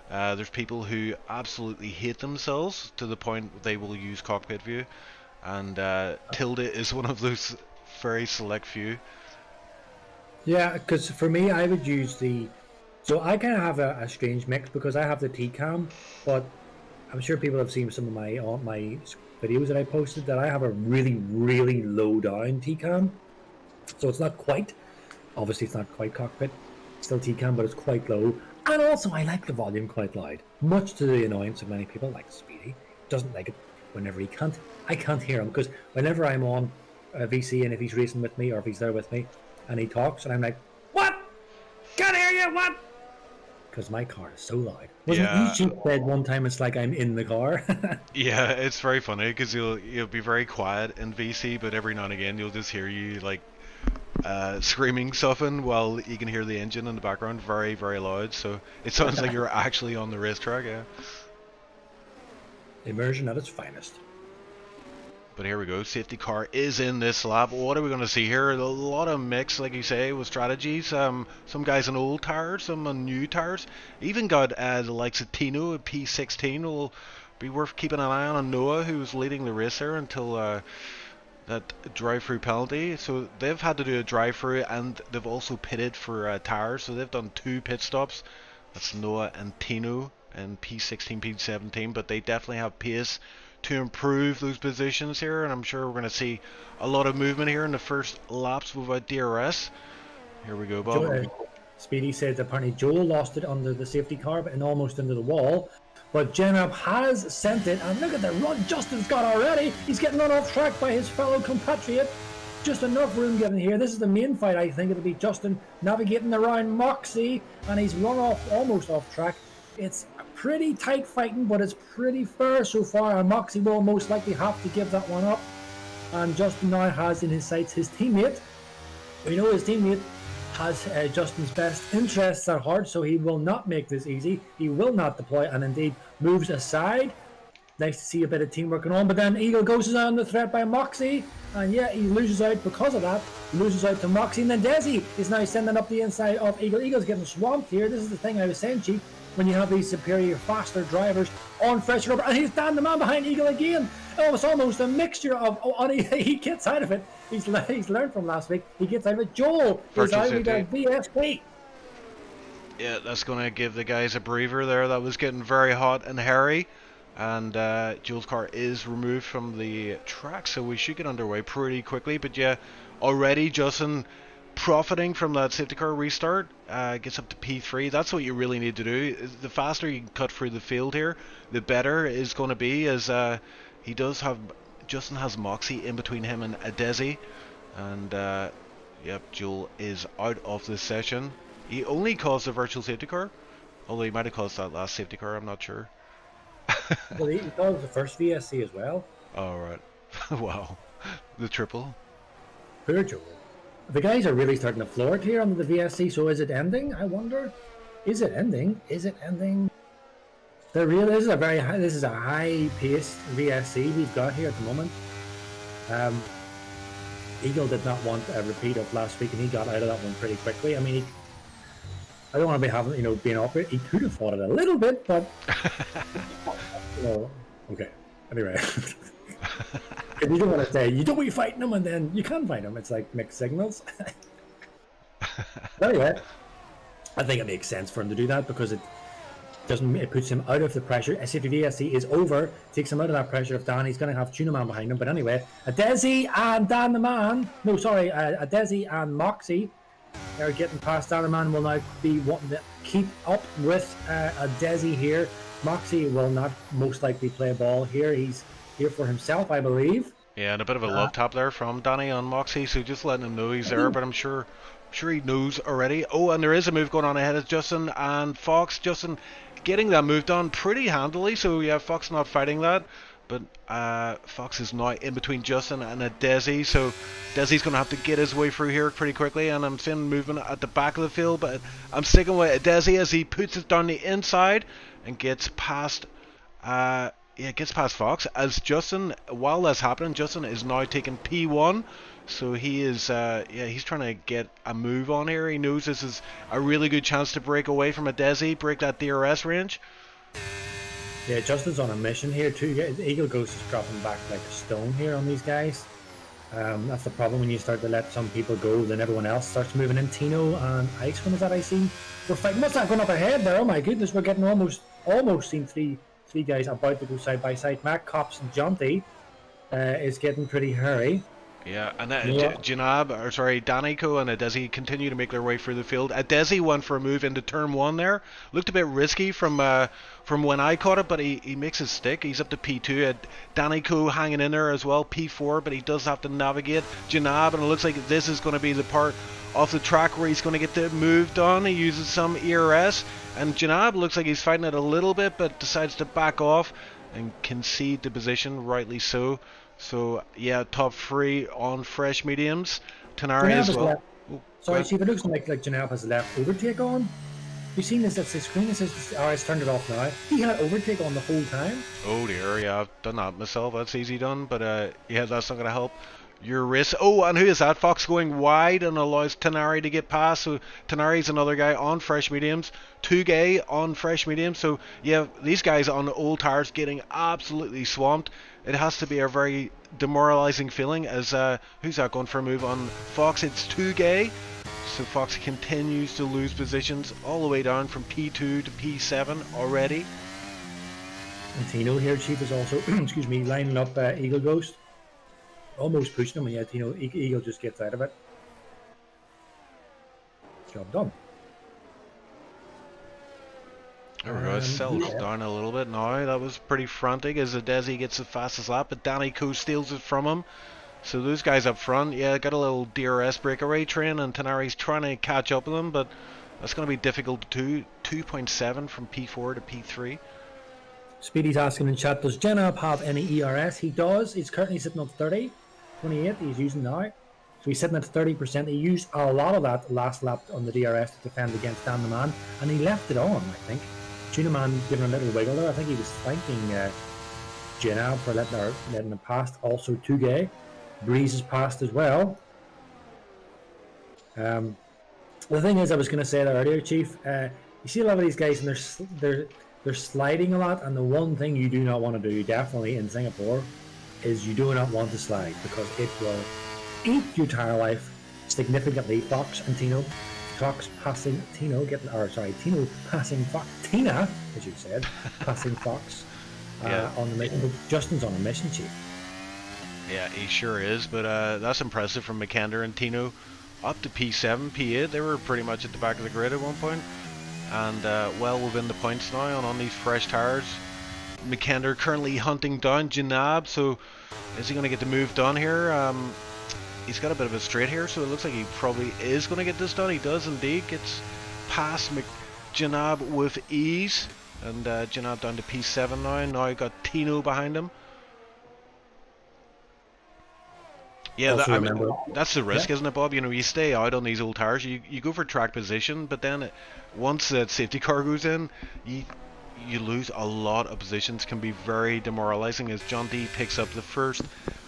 there's people who absolutely hate themselves to the point they will use cockpit view, and Tilde is one of those very select few. Yeah, because for me, I would use the... So I kind of have a strange mix, because I have the T-cam, but I'm sure people have seen some of my videos that I posted, that I have a really, really low down T-cam. So it's not quite, obviously it's not quite cockpit, it's still T-cam, but it's quite low. And also I like the volume quite loud, much to the annoyance of many people, like Speedy. Doesn't like it whenever I can't hear him, because whenever I'm on VC, and if he's racing with me, or if he's there with me, and he talks, and I'm like, what? Can't hear you, what? Because my car is so loud. Wasn't you said one time it's like I'm in the car? Yeah, it's very funny, because you'll be very quiet in VC, but every now and again you'll just hear you like screaming something while you can hear the engine in the background very, very loud. So it sounds like you're actually on the racetrack. Yeah. Immersion at its finest. But here we go, safety car is in this lap. What are we going to see here? A lot of mix, like you say, with strategies. Some guys on old tires, some on new tires. Even got the likes of Tino at P16. Will be worth keeping an eye on. And Noah, who's leading the race there until that drive-through penalty. So they've had to do a drive-through, and they've also pitted for tires. So they've done 2 pit stops. That's Noah and Tino in P16, P17. But they definitely have pace to improve those positions here, and I'm sure we're going to see a lot of movement here in the first laps without DRS. Here we go, Bob. Speedy said that apparently Joel lost it under the safety car and almost into the wall, but Jenab has sent it, and look at the run Justin's got already. He's getting run off track by his fellow compatriot. Just enough room given here. This is the main fight, I think. It'll be Justin navigating around Moxie, and he's run off almost off track. It's pretty tight fighting, but it's pretty fair so far, and Moxie will most likely have to give that one up. And Justin now has in his sights his teammate. We know his teammate has Justin's best interests at heart, so he will not make this easy. He will not deploy, and indeed moves aside. Nice to see a bit of teamwork going on, but then Eagle goes on the threat by Moxie, and yeah, he loses out because of that. Loses out to Moxie, and then Desi is now sending up the inside of Eagle. Eagle's getting swamped here. This is the thing I was saying, Chief. When you have these superior, faster drivers on fresh rubber, and he's down the man behind Eagle again. Oh, it's almost a mixture of. Oh, and he gets out of it. He's learned from last week. He gets out of it. Joel is out with a VSP. Yeah, that's going to give the guys a breather there. That was getting very hot and hairy, and Joel's car is removed from the track, so we should get underway pretty quickly. But yeah, already Justin profiting from that safety car restart, gets up to P3. That's what you really need to do. The faster you can cut through the field here, the better is going to be, as Justin has Moxie in between him and Adesi, and yep, Joel is out of this session. He only caused a virtual safety car, although he might have caused that last safety car, I'm not sure. Well, he caused the first VSC as well. Oh, right. Wow, the triple. Poor Joel. The guys are really starting to floor it here under the VSC, so is it ending? I wonder. Is it ending? Is it ending? This is a high-paced VSC we've got here at the moment. Eagle did not want a repeat of last week, and he got out of that one pretty quickly. I mean, I don't want to be having, being awkward. He could have fought it a little bit, but okay. Anyway. You don't want to say you don't be fighting them, and then you can fight them. It's like mixed signals. But anyway, I think it makes sense for him to do that, because It puts him out of the pressure. SCVSC is over, takes him out of that pressure of Dan. He's going to have Tuna Man behind him. But anyway, Adesi and Dan the Man. No, sorry, Adesi and Moxie are getting past. Dan the Man will now be wanting to keep up with Adesi here. Moxie will not most likely play a ball here. He's here for himself, I believe. Yeah, and a bit of a love tap there from Danny on Moxie, so just letting him know he's there, but I'm sure he knows already. Oh, and there is a move going on ahead of Justin and Fox. Justin getting that move done pretty handily, so yeah, Fox not fighting that, but Fox is now in between Justin and a Desi, so Desi's going to have to get his way through here pretty quickly, and I'm seeing movement at the back of the field, but I'm sticking with Desi as he puts it down the inside and gets past gets past Fox as Justin, while that's happening, Justin is now taking P1. So he is, he's trying to get a move on here. He knows this is a really good chance to break away from a Desi, break that DRS range. Yeah, Justin's on a mission here too. Eagle Ghost is dropping back like a stone here on these guys. That's the problem when you start to let some people go, then everyone else starts moving in. Tino and Ice, when is that I see? We're fighting. What's that going up ahead there? Oh my goodness, we're getting almost seen three guys about to go side by side. Mac, Cops, and Jonty is getting pretty hairy. Yeah, and Danico and Adesi continue to make their way through the field. Adesi went for a move into turn 1 there. Looked a bit risky from when I caught it, but he makes his stick. He's up to P2. Danico hanging in there as well, P4, but he does have to navigate Janab, and it looks like this is going to be the part of the track where he's going to get the move done. He uses some ERS, and Janab looks like he's fighting it a little bit, but decides to back off and concede the position, rightly so. So yeah, top 3 on fresh mediums. Tenari as well. Sorry, Chief, it looks like Janab has left overtake on. You've seen this? That's the screen. It says, oh, it's turned it off now. He had overtake on the whole time. Oh dear, yeah, I've done that myself. That's easy done, but yeah, that's not going to help your race. Oh, and who is that? Fox going wide and allows Tenari to get past. So Tenari's another guy on fresh mediums. Tugay on fresh mediums. So yeah, these guys on the old tires getting absolutely swamped. It has to be a very demoralizing feeling as who's that going for a move on Fox? It's Tugay. So Fox continues to lose positions all the way down from P2 to P7 already. And Tino here, Chief, is also excuse me, lining up Eagle Ghost. Almost pushing him, and yet Eagle just gets out of it. Job done. There we go, it settles down a little bit now. That was pretty frantic as Adesi gets the fastest lap, but Danny Co steals it from him. So those guys up front, yeah, got a little DRS breakaway train, and Tenari's trying to catch up with them, but that's going to be difficult too. 2.7 from P4 to P3. Speedy's asking in chat, does Jenab have any ERS? He does. He's currently sitting on 30. 28 he's using now. So he's sitting at 30%. He used a lot of that last lap on the DRS to defend against Dan the Man, and he left it on, I think. Tuna Man giving a little wiggle there. I think he was thanking Jenab for letting him past. Also Tugay. Breeze is passed as well. The thing is, I was going to say that earlier, Chief. You see a lot of these guys, and they're sliding a lot, and the one thing you do not want to do, definitely in Singapore, is you do not want to slide, because it will eat your tire life significantly. Fox and Tino. Fox passing Tino, Tino passing Fox. Tina, as you said, passing Fox on the mission. But Justin's on a mission, Chief. Yeah, he sure is, but that's impressive from McKender and Tino. Up to P7, P8, they were pretty much at the back of the grid at one point, and well within the points now on these fresh tires. McKender currently hunting down Janab, so is he going to get the move done here? He's got a bit of a straight here, so it looks like he probably is going to get this done. He does indeed, gets past Janab with ease, and Janab down to P7 now. Now got Tino behind him. Yeah, that's the risk, isn't it, Bob? You know, you stay out on these old tires, you go for track position, but then once that safety car goes in, you lose a lot of positions. Can be very demoralizing as John D picks up the first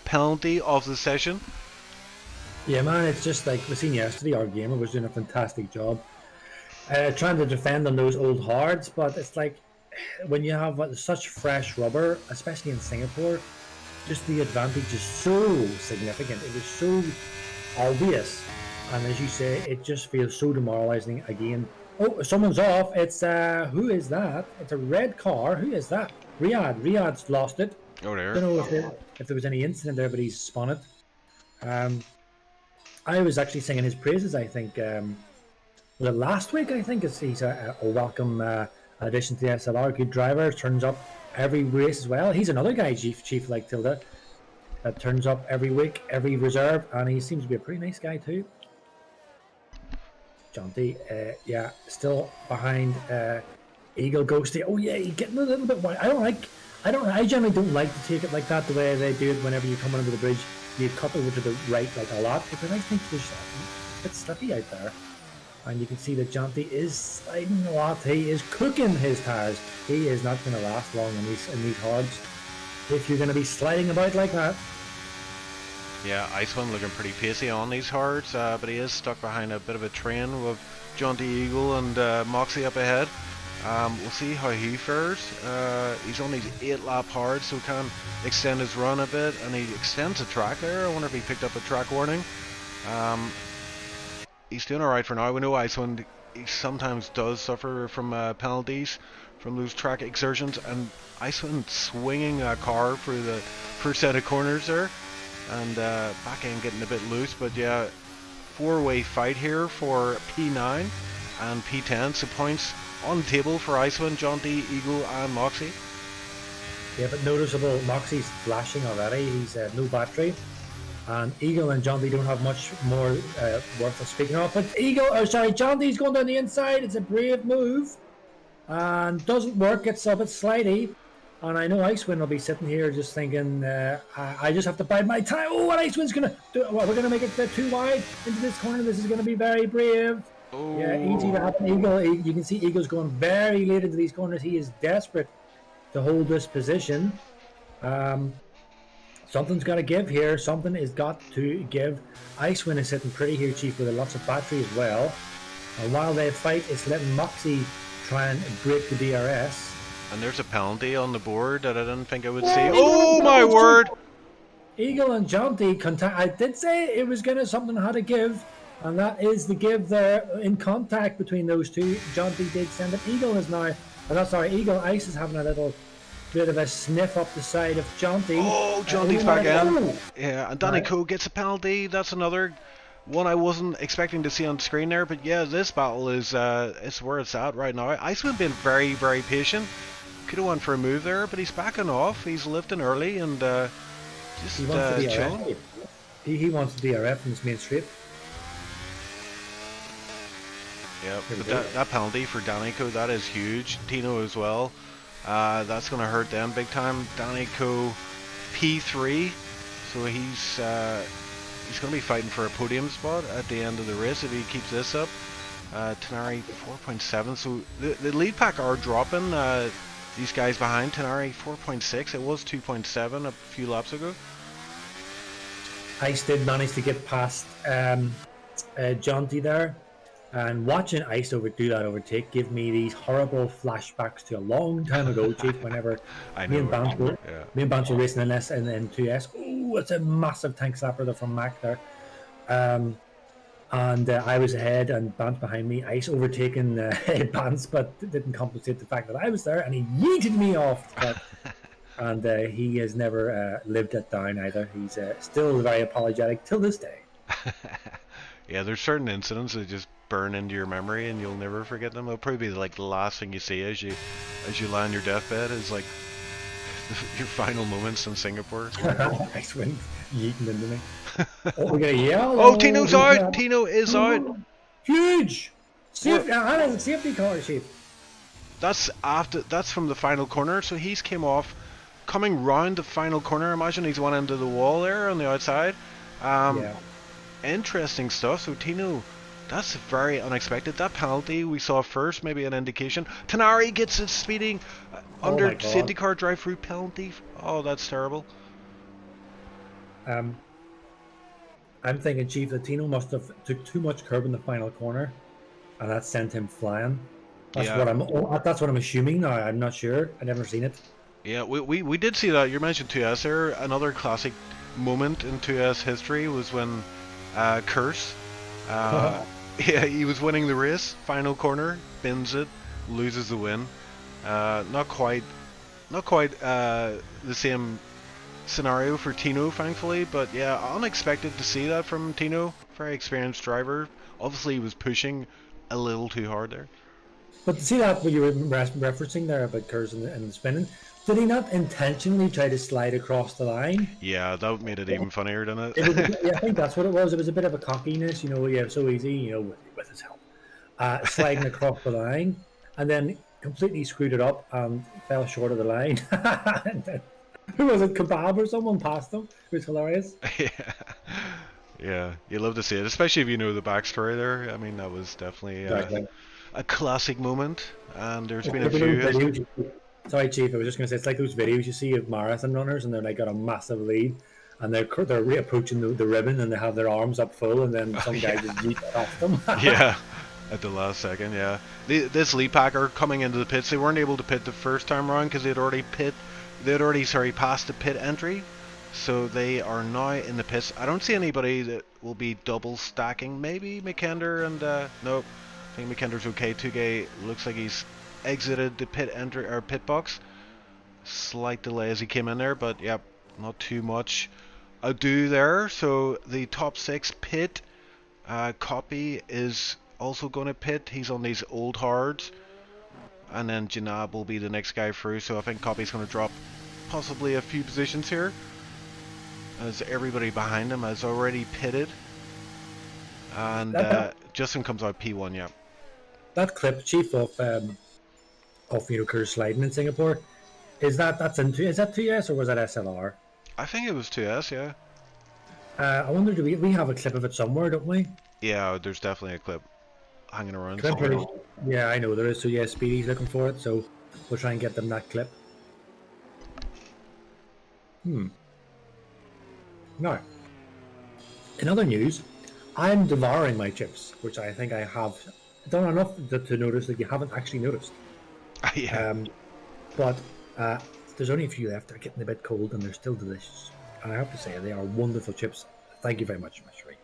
penalty of the session. Yeah, man, it's just like we seen yesterday. Our gamer was doing a fantastic job trying to defend on those old hards, but it's like when you have such fresh rubber, especially in Singapore, just the advantage is so significant. It was so obvious, and as you say, it just feels so demoralizing again Oh, someone's off. It's who is that? It's a red car. Who is that? Riyadh. Riyadh's lost it. Oh, there. Don't know if there was any incident there, but he's spun it. I was actually singing his praises. I think was it last week? I think he's a welcome addition to the SLR. Good driver, turns up every race as well. He's another guy, Chief like Tilda, that turns up every week, every reserve, and he seems to be a pretty nice guy too. Jonty, yeah, still behind Eagle Ghosty. Oh yeah, he's getting a little bit wide. I generally don't like to take it like that, the way they do it whenever you come under the bridge. You cut over to the right like a lot, because I think there's a bit slippy out there. And you can see that Jonty is sliding a lot. He is cooking his tires. He is not going to last long in these hards if you're going to be sliding about like that. Yeah, Icewind looking pretty pacey on these hards, but he is stuck behind a bit of a train with Jonty Eagle and Moxie up ahead. We'll see how he fares. He's on these 8-lap hards, so can extend his run a bit, and he extends the track there. I wonder if he picked up a track warning. He's doing alright for now. We know Icewind, he sometimes does suffer from penalties from those track exertions, and Icewind swinging a car through the first set of corners there, and back end getting a bit loose. But yeah, 4-way fight here for P9 and P10, so points on the table for Icewind, Jonty, Eagle and Moxie. Yeah, but noticeable, Moxie's flashing already. He's no battery. And Eagle and Jonty don't have much more worth of speaking of. But Jonty's going down the inside. It's a brave move. And doesn't work. It's a bit slidey. And I know Icewind will be sitting here just thinking, I just have to bide my time. Oh, what Icewind's going to do? Well, we're going to make it too wide into this corner. This is going to be very brave. Oh. Yeah, easy to happen. Eagle. You can see Eagle's going very late into these corners. He is desperate to hold this position. Something's got to give here. Something has got to give. Icewind is sitting pretty here, Chief, with lots of battery as well. And while they fight, it's letting Moxie try and break the DRS. And there's a penalty on the board that I didn't think I would see. Oh my word! Eagle and Jonty contact. I did say it was gonna something had to give, and that is the give there in contact between those two. Jonty did send it. Eagle is now. Eagle Ice is having a little bit of a sniff up the side of Jonty. Oh, Jonty's back in. Yeah, and Danny Coe gets a penalty. That's another one I wasn't expecting to see on screen there. But yeah, this battle is where it's at right now. Icewind been very, very patient. Could have went for a move there, but he's backing off. He's lifting early and just chilling. He wants the DRF in his main straight. Yeah, but that penalty for Danico, that is huge. Tino as well. That's going to hurt them big time. Danico P3, so he's going to be fighting for a podium spot at the end of the race if he keeps this up. Tenari 4.7, so the lead pack are dropping. These guys behind. Tenari 4.6, it was 2.7 a few laps ago. Ice did manage to get past Jonty there. And watching Ice do that overtake give me these horrible flashbacks to a long time ago, Chief, whenever me and Bance were racing in S and then 2S. Oh, it's a massive tank slapper there from Mac there. And I was ahead and Bance behind me. Ice overtaking Bance, but didn't compensate the fact that I was there, and he yeeted me off. And he has never lived it down either. He's still very apologetic till this day. Yeah, there's certain incidents that just burn into your memory and you'll never forget them. It'll probably be like the last thing you see as you lie on your deathbed is like your final moments in Singapore. Icewind yeeting into me. Oh, we're gonna yell. Oh, Tino's out. Tino is out. Huge. Safety car, Chief. That's from the final corner. So he's came off, coming round the final corner. Imagine he's went into the wall there on the outside. Yeah. Interesting stuff. So Tino, that's very unexpected. That penalty we saw first, maybe an indication. Tenari gets it speeding under safety car drive-through penalty. Oh, that's terrible. I'm thinking, Chief, that Tino must have took too much curb in the final corner, and that sent him flying. That's what I'm assuming. Now I'm not sure. I've never seen it. Yeah, we did see that. You mentioned 2S there. Another classic moment in 2S history was when Curse Yeah, he was winning the race. Final corner, bins it, loses the win. Not quite the same scenario for Tino, thankfully, but yeah, unexpected to see that from Tino. Very experienced driver. Obviously, he was pushing a little too hard there. But see that what you were referencing there about Kurz and the spinning? Did he not intentionally try to slide across the line? Yeah, that made it even funnier, didn't It was, it? yeah, I think that's what it was. It was a bit of a cockiness, yeah, so easy, with his help, sliding across the line, and then completely screwed it up and fell short of the line. And then, who was it? Kebab or someone passed him. It was hilarious. Yeah. Yeah, you love to see it, especially if you know the backstory there. I mean, that was definitely Exactly. a classic moment, and there's been a It's like those few. videos sorry, Chief. I was just going to say it's like those videos you see of marathon runners, and they're like got a massive lead, and they're reapproaching the ribbon, and they have their arms up full, and then Oh, some guy yeah. just yeets it off them. Yeah, at the last second, yeah. This lead packer coming into the pits, they weren't able to pit the first time around because they'd already passed the pit entry, so they are now in the pits. I don't see anybody that will be double stacking. Maybe McKender and no, I think McKender's okay. 2K looks like he's exited the pit entry or pit box. Slight delay as he came in there, but yep, not too much ado there. So the top 6 pit. Copy is also going to pit. He's on these old hards. And then Janab will be the next guy through. So I think Copy's going to drop possibly a few positions here, as everybody behind him has already pitted. And Justin comes out P1, yeah. That clip, Chief, of Kurz sliding in Singapore, is that 2S or was that SLR? I think it was 2S, yeah. I wonder, do we have a clip of it somewhere, don't we? Yeah, there's definitely a clip hanging around. Yeah, I know there is. So yeah, Speedy's looking for it. So we'll try and get them that clip. Now, in other news, I'm devouring my chips, which I think I have done enough to notice that you haven't actually noticed. Yeah. But there's only a few left. They're getting a bit cold and they're still delicious. And I have to say, they are wonderful chips. Thank you very much, Mystery.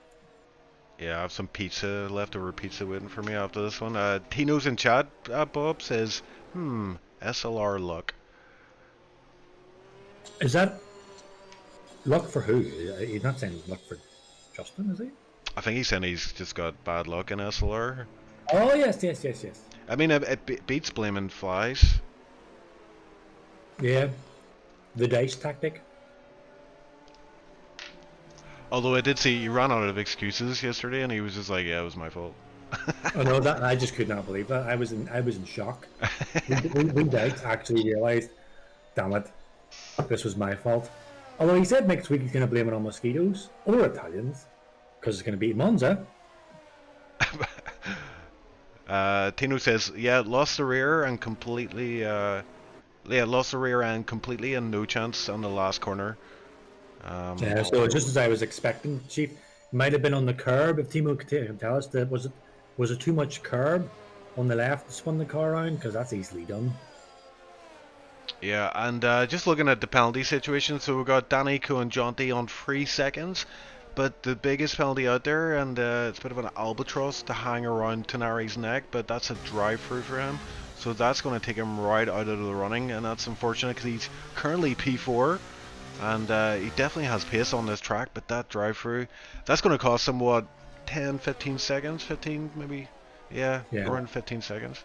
Yeah, I have some pizza, leftover pizza waiting for me after this one. Tino's in chat, Bob says, SLR luck. Is that luck for who? He's not saying luck for Justin, is he? I think he's saying he's just got bad luck in SLR. Oh, yes. I mean, it beats blaming flies. Yeah. The dice tactic. Although I did see he ran out of excuses yesterday, and he was just like, "Yeah, it was my fault." Oh no, that I just could not believe that. I was in shock. We dice actually realised, damn it, this was my fault. Although he said next week he's going to blame it on mosquitoes or Italians, because it's going to beat Monza. Tino says, "Yeah, lost the rear and completely. Lost the rear end completely, and no chance on the last corner." Yeah, so just as I was expecting, Chief, might have been on the curb. If Timo could tell us, that was it too much curb on the left to spun the car around? Because that's easily done. Yeah, and just looking at the penalty situation, so we've got Danny Cohen-Jonty on 3 seconds, but the biggest penalty out there, and it's a bit of an albatross to hang around Tenari's neck, but that's a drive-through for him, so that's going to take him right out of the running, and that's unfortunate because he's currently P4, and he definitely has pace on this track, but that drive-through, that's going to cost him, what, 10, 15 seconds? 15 maybe? Yeah, around 15 seconds.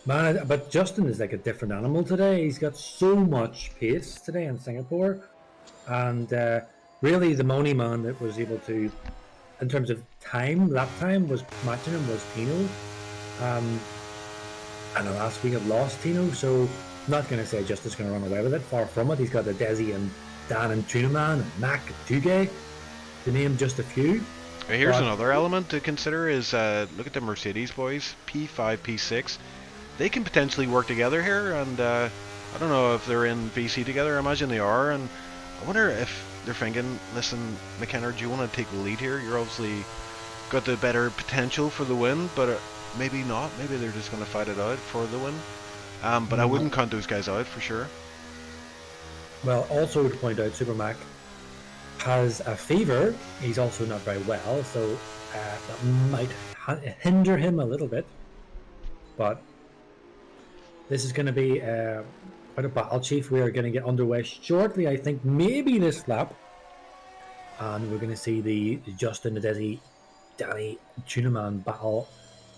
Man, but Justin is like a different animal today. He's got so much pace today in Singapore. And really the Money man that was able to, in terms of lap time, was matching him was Tino. And the last week I've lost Tino, so I'm not going to say Justin's going to run away with it. Far from it. He's got the Desi and Dan and Tuna Man and Mac and Tuge, to name just a few. Here's another element to consider is look at the Mercedes boys, P5, P6. They can potentially work together here, and I don't know if they're in VC together. I imagine they are, and I wonder if they're thinking, listen, McKenna, do you want to take the lead here? You're obviously got the better potential for the win, but maybe not. Maybe they're just going to fight it out for the win. But I wouldn't count those guys out for sure. Well, also to point out, Super Mac, has a fever. He's also not very well, so that might hinder him a little bit. But this is going to be quite a battle, Chief. We are going to get underway shortly. I think maybe this lap, and we're going to see the Justin, the Desi, Danny, Tunaman battle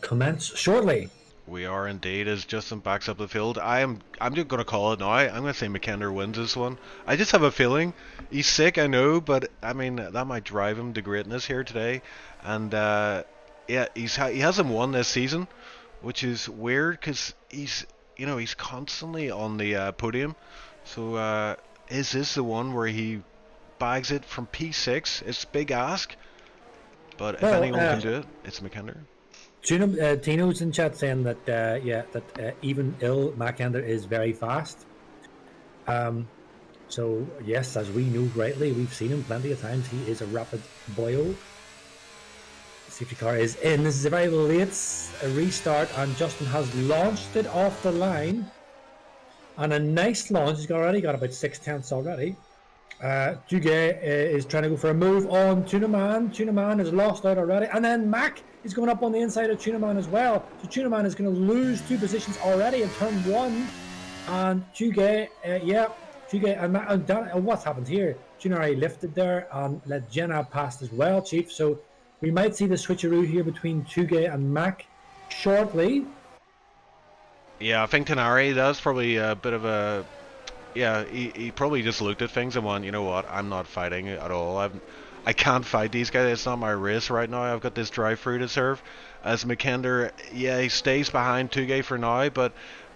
commence shortly. We are indeed, as Justin backs up the field. I'm just going to call it now. I'm going to say McKenna wins this one. I just have a feeling. He's sick, I know, but I mean, that might drive him to greatness here today. And yeah, he hasn't won this season, which is weird because he's constantly on the podium. So is this the one where he bags it from P6? It's a big ask, but if anyone can do it, it's McKenna. Tino's in chat saying that even ill Mackinder is very fast. So yes, as we know rightly, we've seen him plenty of times. He is a rapid boyo. Safety car is in. This is a very late restart, and Justin has launched it off the line. And a nice launch. He's already got about 6/10 already. Duguay is trying to go for a move on Tunaman. Tunaman has lost out already. And then Mac is going up on the inside of Tunaman as well. So Tunaman is going to lose 2 positions already in turn 1. And Duguay, Duguay and Mac. And what's happened here? Junari lifted there and let Jenna past as well, Chief. So we might see the switcheroo here between Duguay and Mac shortly. Yeah, I think Tenari, that's probably a bit of a... Yeah, he probably just looked at things and went, you know what, I'm not fighting at all. I can't fight these guys. It's not my race right now. I've got this drive-through to serve. As McKender, yeah, he stays behind Tugay for now, but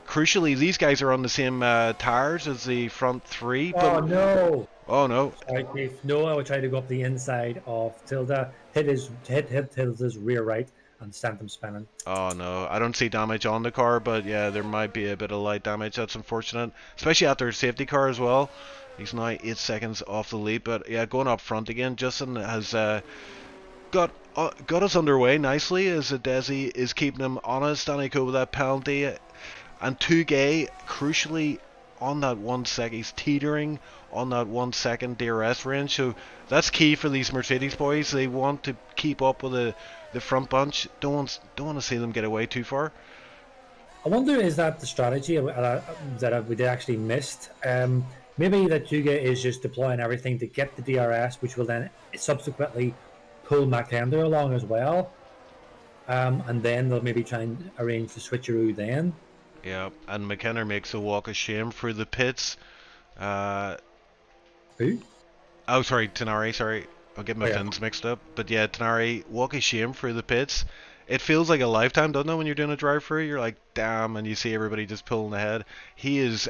crucially, these guys are on the same tires as the front 3. Oh, no. Oh, no. Sorry, Chief. Noah would try to go up the inside of Tilda, hit Tilda's rear right, and sent him spinning. Oh no, I don't see damage on the car, but yeah, there might be a bit of light damage. That's unfortunate, especially after a safety car as well. He's now 8 seconds off the lead, but yeah, going up front again. Justin has got us underway nicely as Desi is keeping him honest. Danico with that penalty, and Tugay crucially on that 1 second. He's teetering on that 1 second DRS range, so that's key for these Mercedes boys. They want to keep up with the front bunch. Don't want to see them get away too far. I wonder, is that the strategy that we actually missed? Maybe that Tugay is just deploying everything to get the DRS, which will then subsequently pull McKender along as well. And then they'll maybe try and arrange the switcheroo then. Yeah, and McKenna makes a walk of shame through the pits. Who? Oh, sorry, Tenari, sorry. I'll get my fins mixed up. But yeah, Tenari, walk of shame through the pits. It feels like a lifetime, doesn't it, when you're doing a drive-through? You're like, damn, and you see everybody just pulling ahead. He is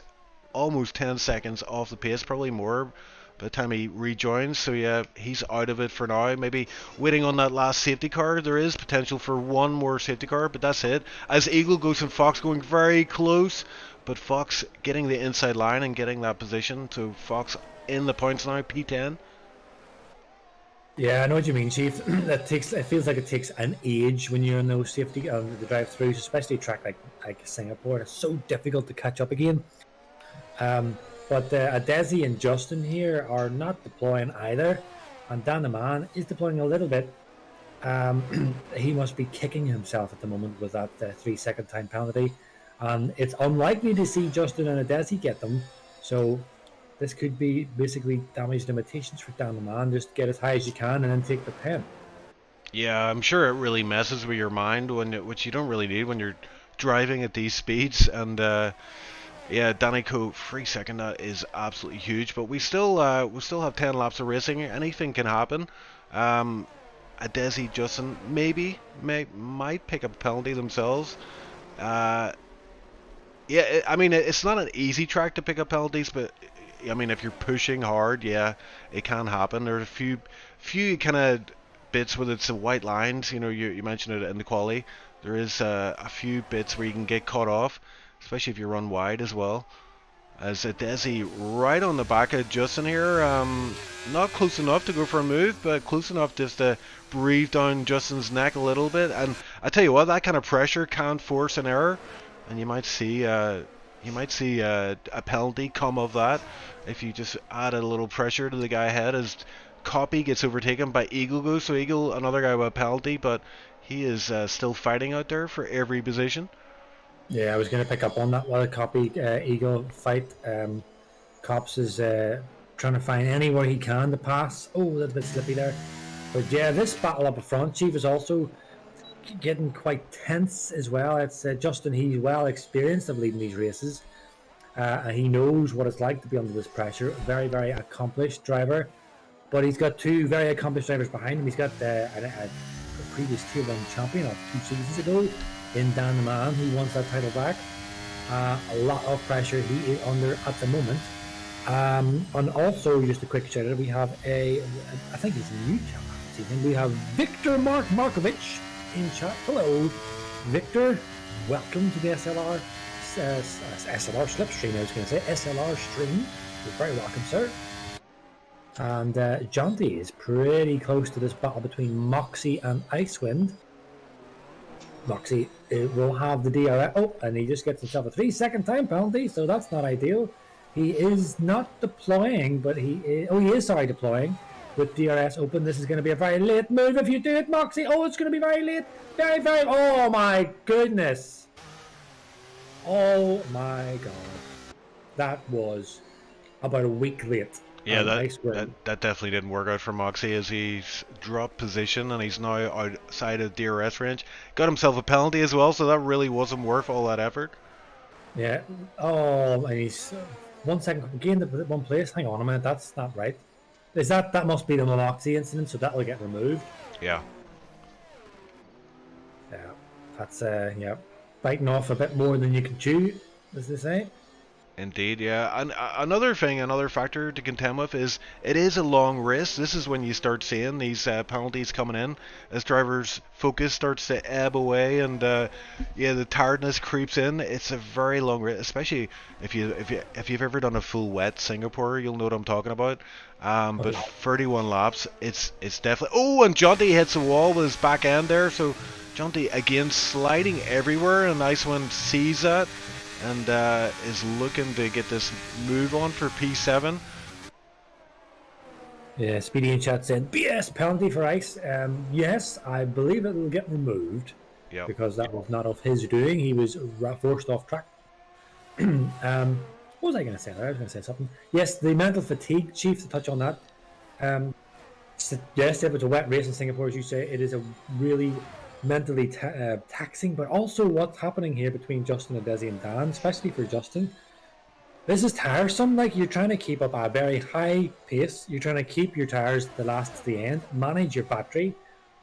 almost 10 seconds off the pace, probably more by the time he rejoins. So yeah, he's out of it for now. Maybe waiting on that last safety car. There is potential for one more safety car, but that's it. As Eagle, Ghost and Fox going very close, but Fox getting the inside line and getting that position. So Fox in the points now, P10. Yeah, I know what you mean, Chief. It feels like it takes an age when you're in those safety the drive-throughs, especially a track like Singapore. It's so difficult to catch up again. But Desi and Justin here are not deploying either, and Dan the Man is deploying a little bit. He must be kicking himself at the moment with that 3-second time penalty, and it's unlikely to see Justin and Desi get them. So this could be basically damage limitations for Dan the Man. Just get as high as you can and then take the pen. Yeah, I'm sure it really messes with your mind, which you don't really need when you're driving at these speeds. And yeah, Danico 3 second, that is absolutely huge. But we still have 10 laps of racing. Anything can happen. Desi, Justin might pick up a penalty themselves. Yeah, I mean, it's not an easy track to pick up penalties, but I mean, if you're pushing hard, yeah, it can happen. There are a few kind of bits with it's white lines. You know, you mentioned it in the quali. There is a few bits where you can get caught off, especially if you run wide as well. As Desi right on the back of Justin here, not close enough to go for a move, but close enough just to breathe down Justin's neck a little bit. And I tell you what, that kind of pressure can force an error, and you might see a penalty come of that if you just add a little pressure to the guy ahead. As Copy gets overtaken by Eagle Go. So Eagle, another guy with a penalty, but he is still fighting out there for every position. Yeah, I was going to pick up on that while Copy Eagle fight. Cops is trying to find anywhere he can to pass. Oh, a little bit slippy there. But yeah, this battle up front, Chief, is also getting quite tense as well. It's Justin, he's well experienced of leading these races. And he knows what it's like to be under this pressure. Very, very accomplished driver. But he's got two very accomplished drivers behind him. He's got a previous Tier 1 champion of 2 seasons ago in Dan the Man. He wants that title back. A lot of pressure he is under at the moment. And also, just a quick shout out, we have I think he's a new chap this evening. We have Victor Markovic in chat. Hello, Victor. Welcome to the SLR Slipstream. I was going to say SLR stream. You're very welcome, sir. And Jonty is pretty close to this battle between Moxie and Icewind. Moxie will have the DRS. Oh, and he just gets himself a 3-second time penalty, so that's not ideal. He is not deploying, but he is deploying with DRS open. This is going to be a very late move if you do it, Moxie. Oh, it's going to be very late. Very, very. Oh, my goodness. Oh, my God. That was about a week late. Yeah, that definitely didn't work out for Moxie as he's dropped position and he's now outside of DRS range. Got himself a penalty as well, so that really wasn't worth all that effort. Yeah. Oh, and he's 1 second gained at one place. Hang on a minute, that's not right. That must be the Moxie incident, so that'll get removed. Yeah. Yeah. That's biting off a bit more than you can chew, as they say. Indeed, yeah. And another factor to contend with is it is a long race. This is when you start seeing these penalties coming in as drivers' focus starts to ebb away and the tiredness creeps in. It's a very long race, especially if you've ever done a full wet Singapore, you'll know what I'm talking about. But 31 laps, it's definitely. Oh, and Jonty hits a wall with his back end there. So Jonty again sliding everywhere, and Icewind sees that and is looking to get this move on for P7. Yeah, Speedy in chat saying BS penalty for Ice. Yes, I believe it will get removed. Yep. Because that was not of his doing. He was forced off track. What was I going to say there? I was going to say something. Yes, the mental fatigue, Chief, to touch on that. Yes, if it's a wet race in Singapore, as you say, it is a really mentally taxing, but also what's happening here between Justin, Adesi and Dan, especially for Justin. This is tiresome. Like, you're trying to keep up a very high pace. You're trying to keep your tires the last to the end, manage your battery.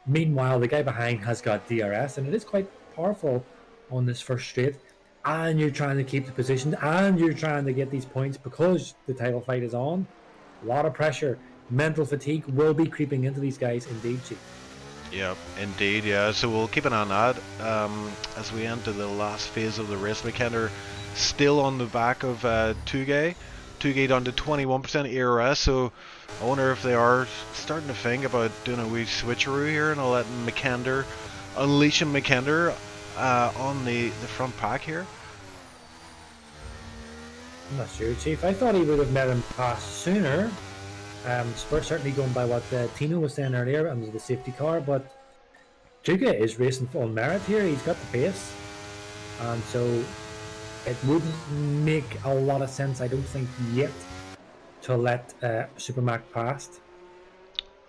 Meanwhile, the guy behind has got DRS, and it is quite powerful on this first straight. And you're trying to keep the position, and you're trying to get these points because the title fight is on. A lot of pressure. Mental fatigue will be creeping into these guys, indeed, Chief. Yeah, indeed, yeah. So we'll keep an eye on that as we enter the last phase of the race. McKenna still on the back of Tugay. Tugay down to 21% ERS, so I wonder if they are starting to think about doing a wee switcheroo here and letting McKenna, unleashing McKenna on the front pack here. I'm not sure, Chief. I thought he would have met him pass sooner. Spurs certainly going by what Tino was saying earlier under the safety car, but Tuga is racing on merit here. He's got the pace, and so it wouldn't make a lot of sense, I don't think, yet to let Supermac past.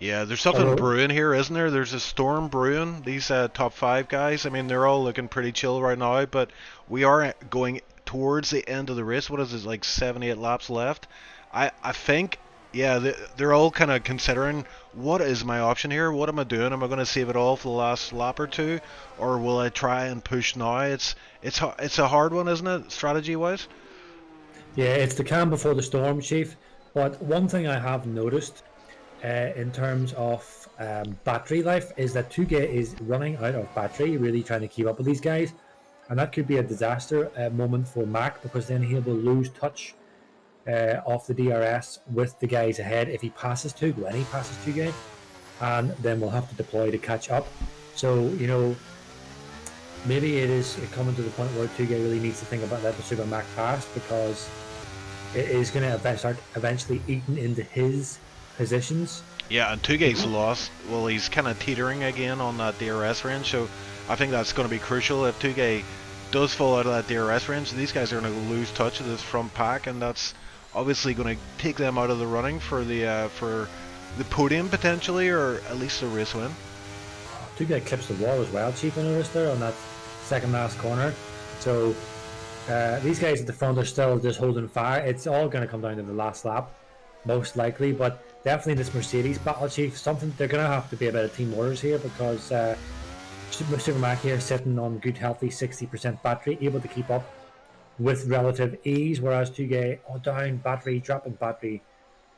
Yeah, there's something brewing here, isn't there? There's a storm brewing. These top 5 guys, I mean, they're all looking pretty chill right now, but we are going towards the end of the race. What is it, like 7-8 laps left? I think... Yeah, they're all kind of considering, what is my option here? What am I doing? Am I going to save it all for the last lap or two, or will I try and push now? It's a hard one, isn't it, strategy-wise? Yeah, it's the calm before the storm, Chief. But one thing I have noticed in terms of battery life is that Tuga is running out of battery, really trying to keep up with these guys, and that could be a disaster moment for Mac, because then he will lose touch off the DRS with the guys ahead if he passes Tuga, when he passes Tuga, and then we'll have to deploy to catch up. So, you know, maybe it is coming to the point where Tuga really needs to think about letting the Super Mac pass, because it is going to start eventually eating into his positions. Yeah, and Tugay's lost. Well, he's kind of teetering again on that DRS range, so I think that's going to be crucial. If Tugay does fall out of that DRS range, these guys are going to lose touch of this front pack, and that's obviously going to take them out of the running for the podium potentially, or at least a race win. Tugay clips the wall as well, Chief, I noticed there on that second last corner. So these guys at the front are still just holding fire. It's all going to come down to the last lap, most likely, but definitely this Mercedes battle, Chief, something they're going to have to be a bit of team orders here, because Super Mac here sitting on good healthy 60% battery, able to keep up with relative ease, whereas Tugay down battery, dropping battery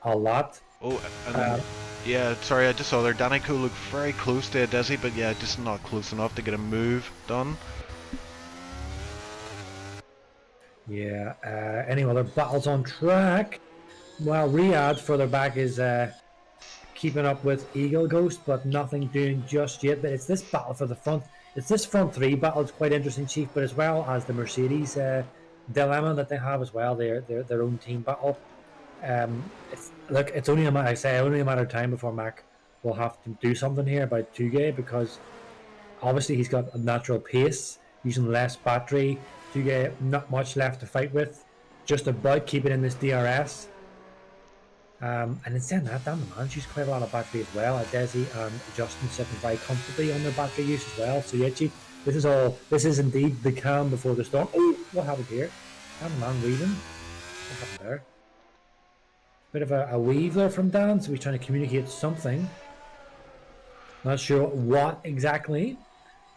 a lot. Oh, and then, yeah, sorry, I just saw there Danico looked very close to Desi, but yeah, just not close enough to get a move done. Yeah, any other battles on track? Well, Riyadh further back is keeping up with Eagle Ghost, but nothing doing just yet. But it's this battle for the front. It's this front three battle. It's quite interesting, Chief, but as well as the Mercedes dilemma that they have as well, their own team battle. It's only a matter of time before Mac will have to do something here about Tugay, because obviously he's got a natural pace, using less battery. Tugay not much left to fight with, just about keeping in this DRS. And in saying that, Dan the Man, she's quite a lot of battery as well. Desi and Justin sitting very comfortably on their battery use as well. So yeah, Chief, this is indeed the calm before the storm. Oh, what happened here? Dan the Man weaving. What happened there? Bit of a weave there from Dan, so he's trying to communicate something. Not sure what exactly,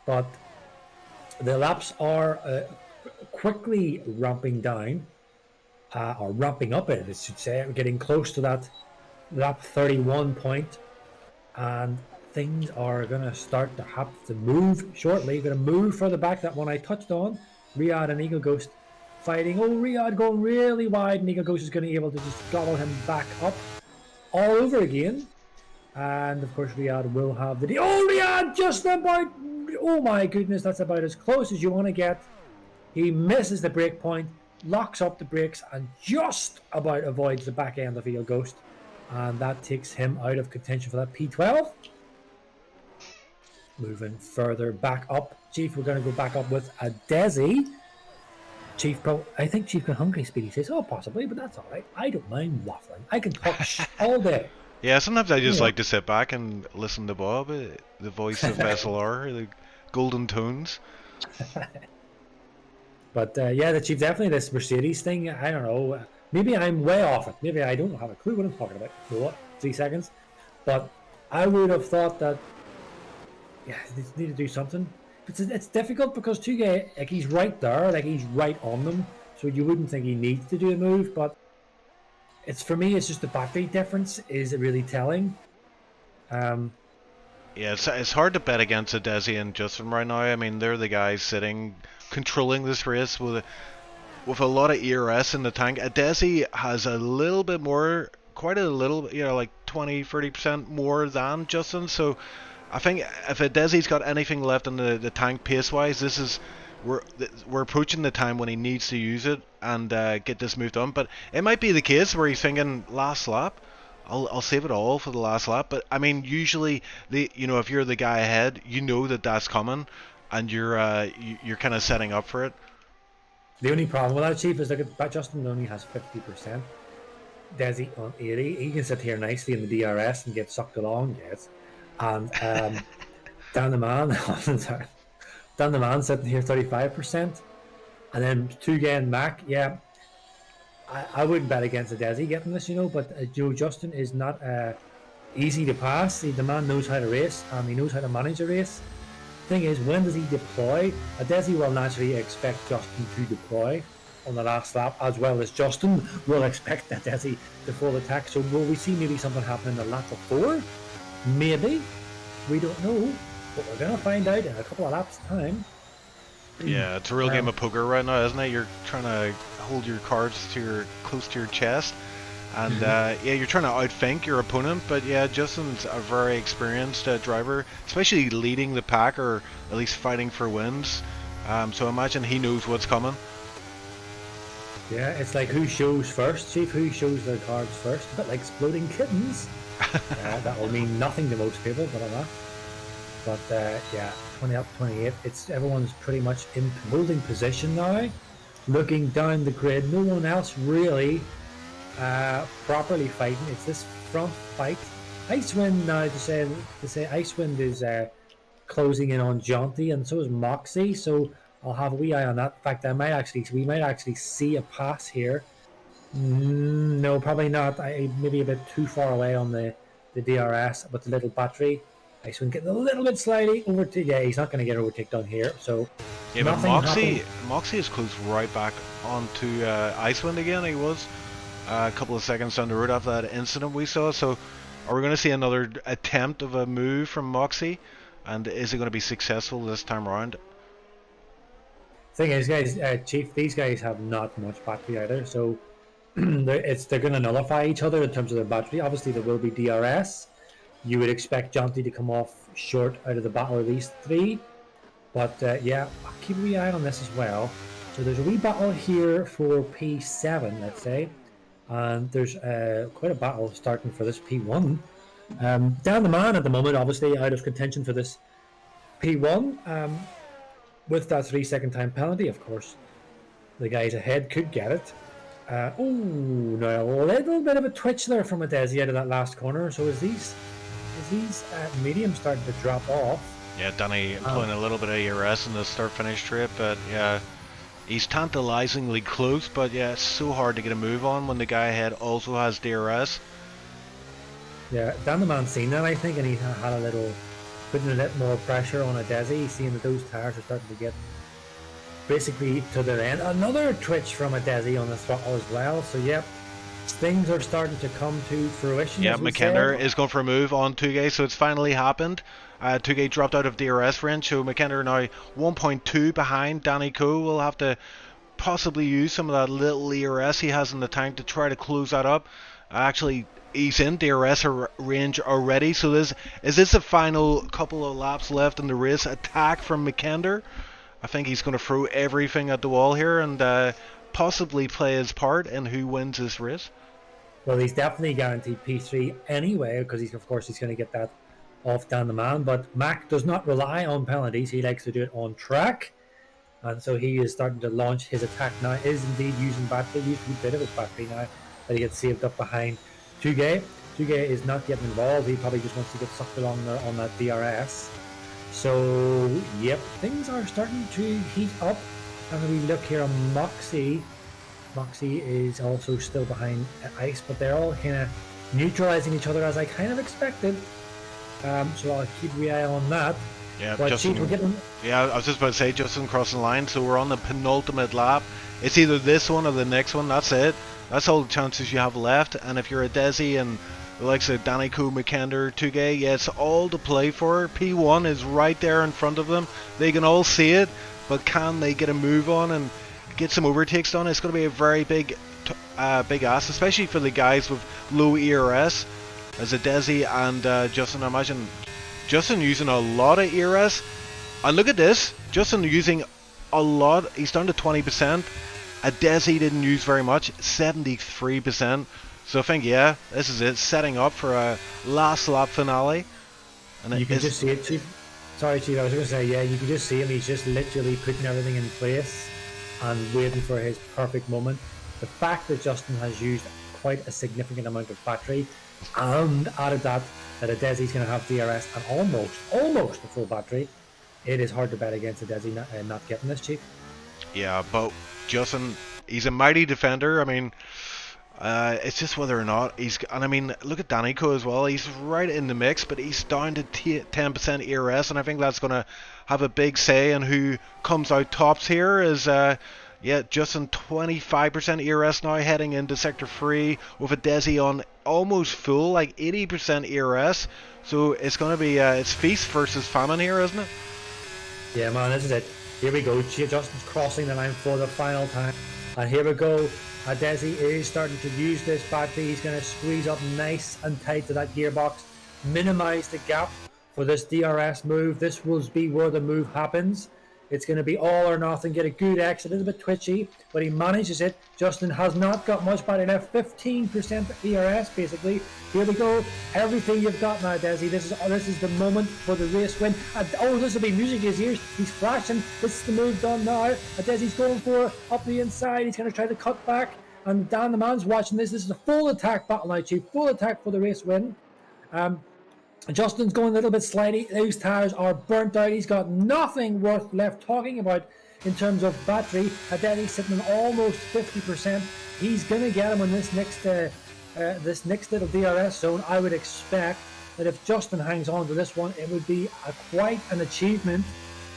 but the laps are quickly ramping down, or ramping up, I should say. We're getting close to that lap 31 point, and things are going to start to have to move shortly. Going to move further back. That one I touched on, Riyadh and Eagle Ghost fighting. Oh, Riyadh going really wide, and Eagle Ghost is going to be able to just gobble him back up all over again. And of course, Riyadh will have the... Oh, Riyadh just about... Oh my goodness, that's about as close as you want to get. He misses the brake point, locks up the brakes, and just about avoids the back end of Eagle Ghost. And that takes him out of contention for that P12. Moving further back up, Chief, we're going to go back up with a Desi. Chief, I think Chief got hungry, Speedy says. Oh, possibly, but that's all right. I don't mind waffling. I can talk all day. Yeah, sometimes I just like to sit back and listen to Bob, the voice of SLR, the golden tones. But yeah, the Chief, definitely this Mercedes thing, I don't know. Maybe I'm way off it. Maybe I don't have a clue what I'm talking about. For what? 3 seconds? But I would have thought that, yeah, they need to do something. It's difficult because Tugay, like, he's right there, like he's right on them. So you wouldn't think he needs to do a move, but for me, it's just the battery difference is really telling. Yeah, it's hard to bet against Desi and Justin right now. I mean, they're the guys sitting, controlling this race with a lot of ERS in the tank. Desi has a little bit more, quite a little, like 20-30% more than Justin. So I think if Desi's got anything left in the tank pace-wise, we're approaching the time when he needs to use it and get this move done. But it might be the case where he's thinking last lap, I'll save it all for the last lap. But I mean, usually if you're the guy ahead, you know that's coming, and you're kind of setting up for it. The only problem with that, Chief, is that Justin only has 50%. Desi on 80. He can sit here nicely in the DRS and get sucked along, yes. And Dan the Man sitting here 35%. And then Tugay and Mac, yeah. I wouldn't bet against the Desi getting this, but Justin is not easy to pass. The man knows how to race, and he knows how to manage a race. Thing is, when does he deploy? A Desi will naturally expect Justin to deploy on the last lap, as well as Justin will expect that Desi to full attack. So will we see maybe something happen in the lap before? Maybe. We don't know, but we're going to find out in a couple of laps' time. Yeah, it's a real game of poker right now, isn't it? You're trying to hold your cards close to your chest, and you're trying to outthink your opponent. But yeah, Justin's a very experienced driver, especially leading the pack or at least fighting for wins. So I imagine he knows what's coming. Yeah, it's like who shows first, Chief, who shows their cards first. A bit like exploding kittens. That will mean nothing to most people, but I'm not. But yeah, 20 up, 28. It's everyone's pretty much in holding position now, looking down the grid. No one else really properly fighting. It's this front fight. Icewind now to say Icewind is closing in on Jaunty, and so is Moxie. So I'll have a wee eye on that. In fact, we might actually see a pass here. No, probably not. Maybe a bit too far away on the DRS with the little battery. Icewind getting a little bit slightly overtaken. Yeah, he's not going to get overtaken on here. So yeah, but Moxie is close right back onto Icewind again. He was a couple of seconds down the road after that incident we saw. So are we going to see another attempt of a move from Moxie? And is it going to be successful this time around? Thing is, guys, Chief, these guys have not much battery either. So they're going to nullify each other in terms of their battery. Obviously, there will be DRS. You would expect Jaunty to come off short out of the battle of these three. But yeah, I'll keep a wee eye on this as well. So there's a wee battle here for P7, let's say. And there's quite a battle starting for this P1. Dan the Man at the moment, obviously out of contention for this P1. With that 3-second time penalty, of course, the guys ahead could get it. Now a little bit of a twitch there from a Desi out of that last corner. So is these mediums starting to drop off? Yeah, Danny pulling a little bit of ERS in the start-finish trip, but yeah, he's tantalizingly close. But yeah, it's so hard to get a move on when the guy ahead also has DRS. Yeah, Dan the Man's seen that, I think, and he had a little, putting a little more pressure on a Desi, seeing that those tires are starting to get basically to their end. Another twitch from a Desi on the throttle as well. So yep, things are starting to come to fruition. Yeah, McKenna is going for a move on Tugay, so it's finally happened. Tugay dropped out of DRS range, so McKenna now 1.2 behind. Danny Coe will have to possibly use some of that little ERS he has in the tank to try to close that up. Actually, he's in DRS range already, so is this the final couple of laps left in the race? Attack from McKenna. I think he's going to throw everything at the wall here and possibly play his part in who wins this race. Well, he's definitely guaranteed P3 anyway, because he's going to get that off Dan the Man. But Mac does not rely on penalties. He likes to do it on track. And so he is starting to launch his attack now. Is indeed using battery. Used a bit of his battery now that he gets saved up behind Tugay. Tugay is not getting involved. He probably just wants to get sucked along there on that DRS. So, yep, things are starting to heat up. And we look here on Moxie. Moxie is also still behind Ice, but they're all kind of neutralizing each other as I kind of expected. So I'll keep an eye on that. Yeah, but Justin, I was just about to say Justin crossing the line, so we're on the penultimate lap. It's either this one or the next one, that's it. That's all the chances you have left, and if you're a Desi and the likes of Danny Coe, McKenna, Tugay, yeah, it's all to play for. P1 is right there in front of them. They can all see it, but can they get a move on and get some overtakes done? It's going to be a very big ask, especially for the guys with low ERS, as a Desi and Justin. I imagine Justin using a lot of ERS. And look at this, Justin using a lot. He's down to 20%. A Desi didn't use very much, 73%. So I think, yeah, this is it, setting up for a last lap finale. And you can just see it, Chief. Sorry, Chief, I was going to say, yeah, you can just see him. He's just literally putting everything in place and waiting for his perfect moment. The fact that Justin has used quite a significant amount of battery, and added that a Desi's going to have DRS and almost a full battery, it is hard to bet against a Desi not getting this, Chief. Yeah, but Justin, he's a mighty defender. I mean, it's just whether or not and I mean, look at Danny Coe as well. He's right in the mix, but he's down to 10% ERS, and I think that's going to have a big say in who comes out tops here. Is yeah, Justin 25% ERS now heading into Sector 3 with a Desi on almost full, like 80% ERS. So it's going to be it's feast versus famine here, isn't it? Yeah, man, this is it. Here we go. Justin's crossing the line for the final time. And here we go. Desi is starting to use this battery. He's going to squeeze up nice and tight to that gearbox. Minimize the gap for this DRS move. This will be where the move happens. It's going to be all or nothing. Get a good exit, a little bit twitchy, but he manages it. Justin has not got much battery left, 15% ERS basically. Here we go. Everything you've got now, Desi. This is the moment for the race win. This will be music in his ears. He's flashing. This is the move done now. Desi's going for up the inside. He's going to try to cut back. And Dan the man's watching this. This is a full attack battle now, Chief. Full attack for the race win. Justin's going a little bit slidey. Those tires are burnt out. He's got nothing worth left talking about in terms of battery. Adeli's sitting in almost 50%. He's going to get him on this next little DRS zone. I would expect that if Justin hangs on to this one, it would be quite an achievement,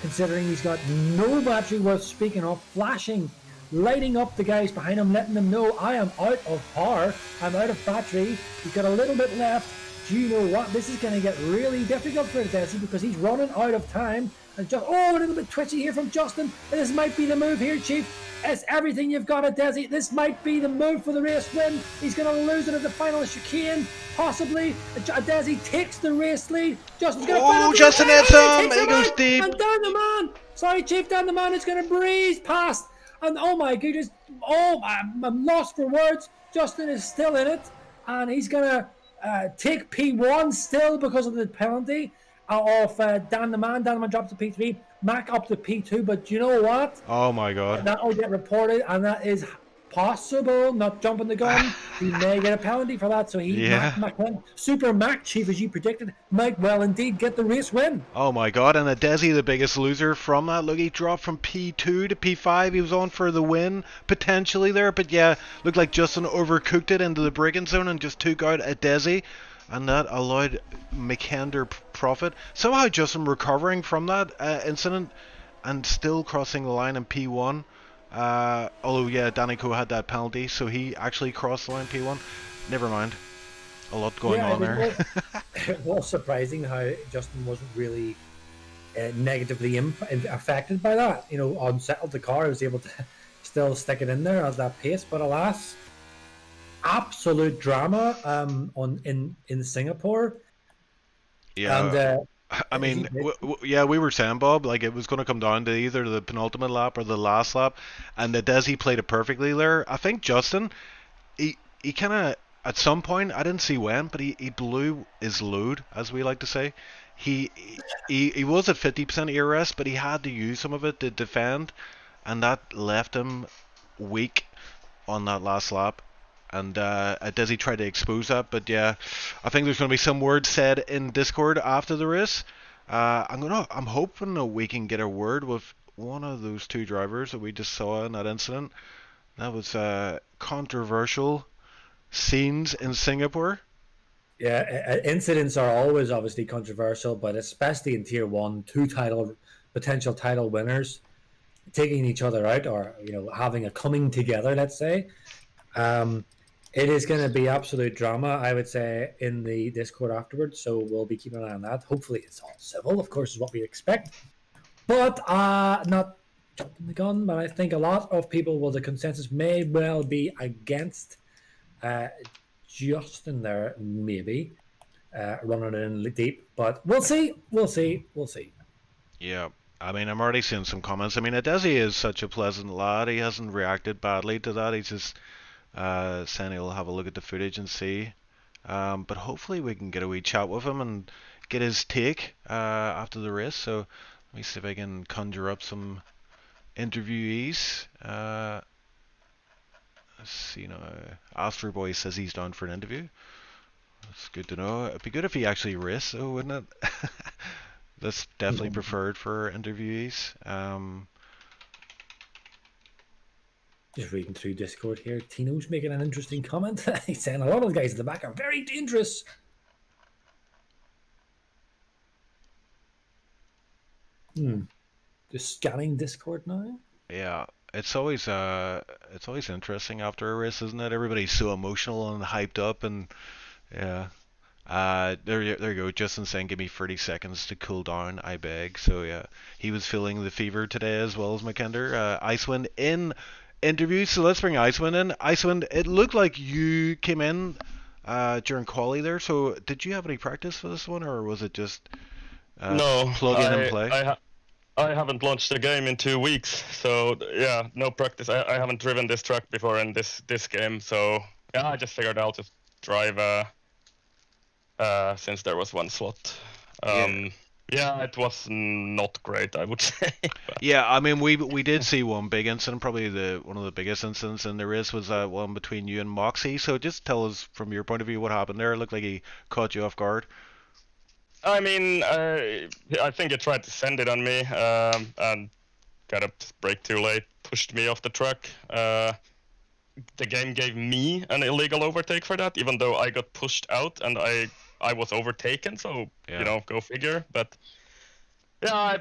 considering he's got no battery worth speaking of. Flashing, lighting up the guys behind him, letting them know, I am out of power. I'm out of battery. He's got a little bit left. Do you know what? This is going to get really difficult for Desi because he's running out of time. And just a little bit twitchy here from Justin. This might be the move here, Chief. It's everything you've got at Desi. This might be the move for the race win. He's going to lose it at the final chicane, possibly. Desi takes the race lead. Justin's going to find out. Justin hits him. He goes deep. And Dan the man. Sorry, Chief. Dan the man is going to breeze past. And oh my goodness. I'm lost for words. Justin is still in it. And he's going to take P1 still because of the penalty of Dan the Man. Dan the Man drops to P3, Mac up to P2, but you know what? Oh my god. That will get reported, and that is possible. Not jumping the gun. He may get a penalty for that, so Super Mac, Chief, as you predicted, might well indeed get the race win. Oh my god, and Desi, the biggest loser from that. Look, he dropped from P2 to P5. He was on for the win, potentially there, but yeah, looked like Justin overcooked it into the braking zone and just took out Desi, and that allowed McKender profit. Somehow Justin recovering from that incident and still crossing the line in P1. Although, yeah, Danico had that penalty, so he actually crossed the line P1. Never mind. A lot going on there. It was surprising how Justin wasn't really negatively affected by that. You know, unsettled the car, he was able to still stick it in there at that pace, but alas, absolute drama in Singapore. Yeah. And, I mean, we were saying, Bob, like it was going to come down to either the penultimate lap or the last lap, and Desi played it perfectly there. I think Justin, he kind of, at some point, I didn't see when, but he blew his load, as we like to say. He was at 50% ERS, but he had to use some of it to defend, and that left him weak on that last lap. And Desi tried to expose that, but yeah, I think there's going to be some words said in Discord after the race. I'm hoping that we can get a word with one of those two drivers that we just saw in that incident. That was controversial scenes in Singapore. Yeah, incidents are always obviously controversial, but especially in Tier 1, two potential title winners taking each other out, or having a coming together, let's say. It is going to be absolute drama, I would say, in the Discord afterwards. So we'll be keeping an eye on that. Hopefully it's all civil, of course, is what we expect. But not jumping the gun, but I think a lot of people, the consensus may well be against Justin there, maybe, running in deep. But we'll see. Yeah. I mean, I'm already seeing some comments. I mean, Desi is such a pleasant lad. He hasn't reacted badly to that. He's just saying he'll have a look at the footage and see. But hopefully we can get a wee chat with him and get his take after the race. So let me see if I can conjure up some interviewees. Let's see now. Astro Boy says he's down for an interview. That's good to know. It'd be good if he actually raced, though, wouldn't it? That's definitely preferred for interviewees. Just reading through Discord here. Tino's making an interesting comment. He's saying a lot of the guys at the back are very dangerous. Just scanning Discord now. Yeah, it's always interesting after a race, isn't it? Everybody's so emotional and hyped up, and yeah. There you go. Justin saying, "Give me 30 seconds to cool down, I beg." So yeah, he was feeling the fever today as well as McKender. Icewind in interview. So let's bring Icewind in. Icewind, it looked like you came in during quali there. So did you have any practice for this one, or was it just No, plug in and play? I haven't launched the game in 2 weeks, so yeah, no practice. I haven't driven this track before in this game, so yeah, I just figured I'll just drive since there was one slot. Yeah, it was not great, I would say. But... Yeah, I mean, we did see one big incident, probably one of the biggest incidents in the race was that one between you and Moxie. So just tell us from your point of view what happened there. It looked like he caught you off guard. I mean, I think he tried to send it on me, and kind of brake too late, pushed me off the track. The game gave me an illegal overtake for that, even though I got pushed out and I was overtaken. So go figure. But yeah,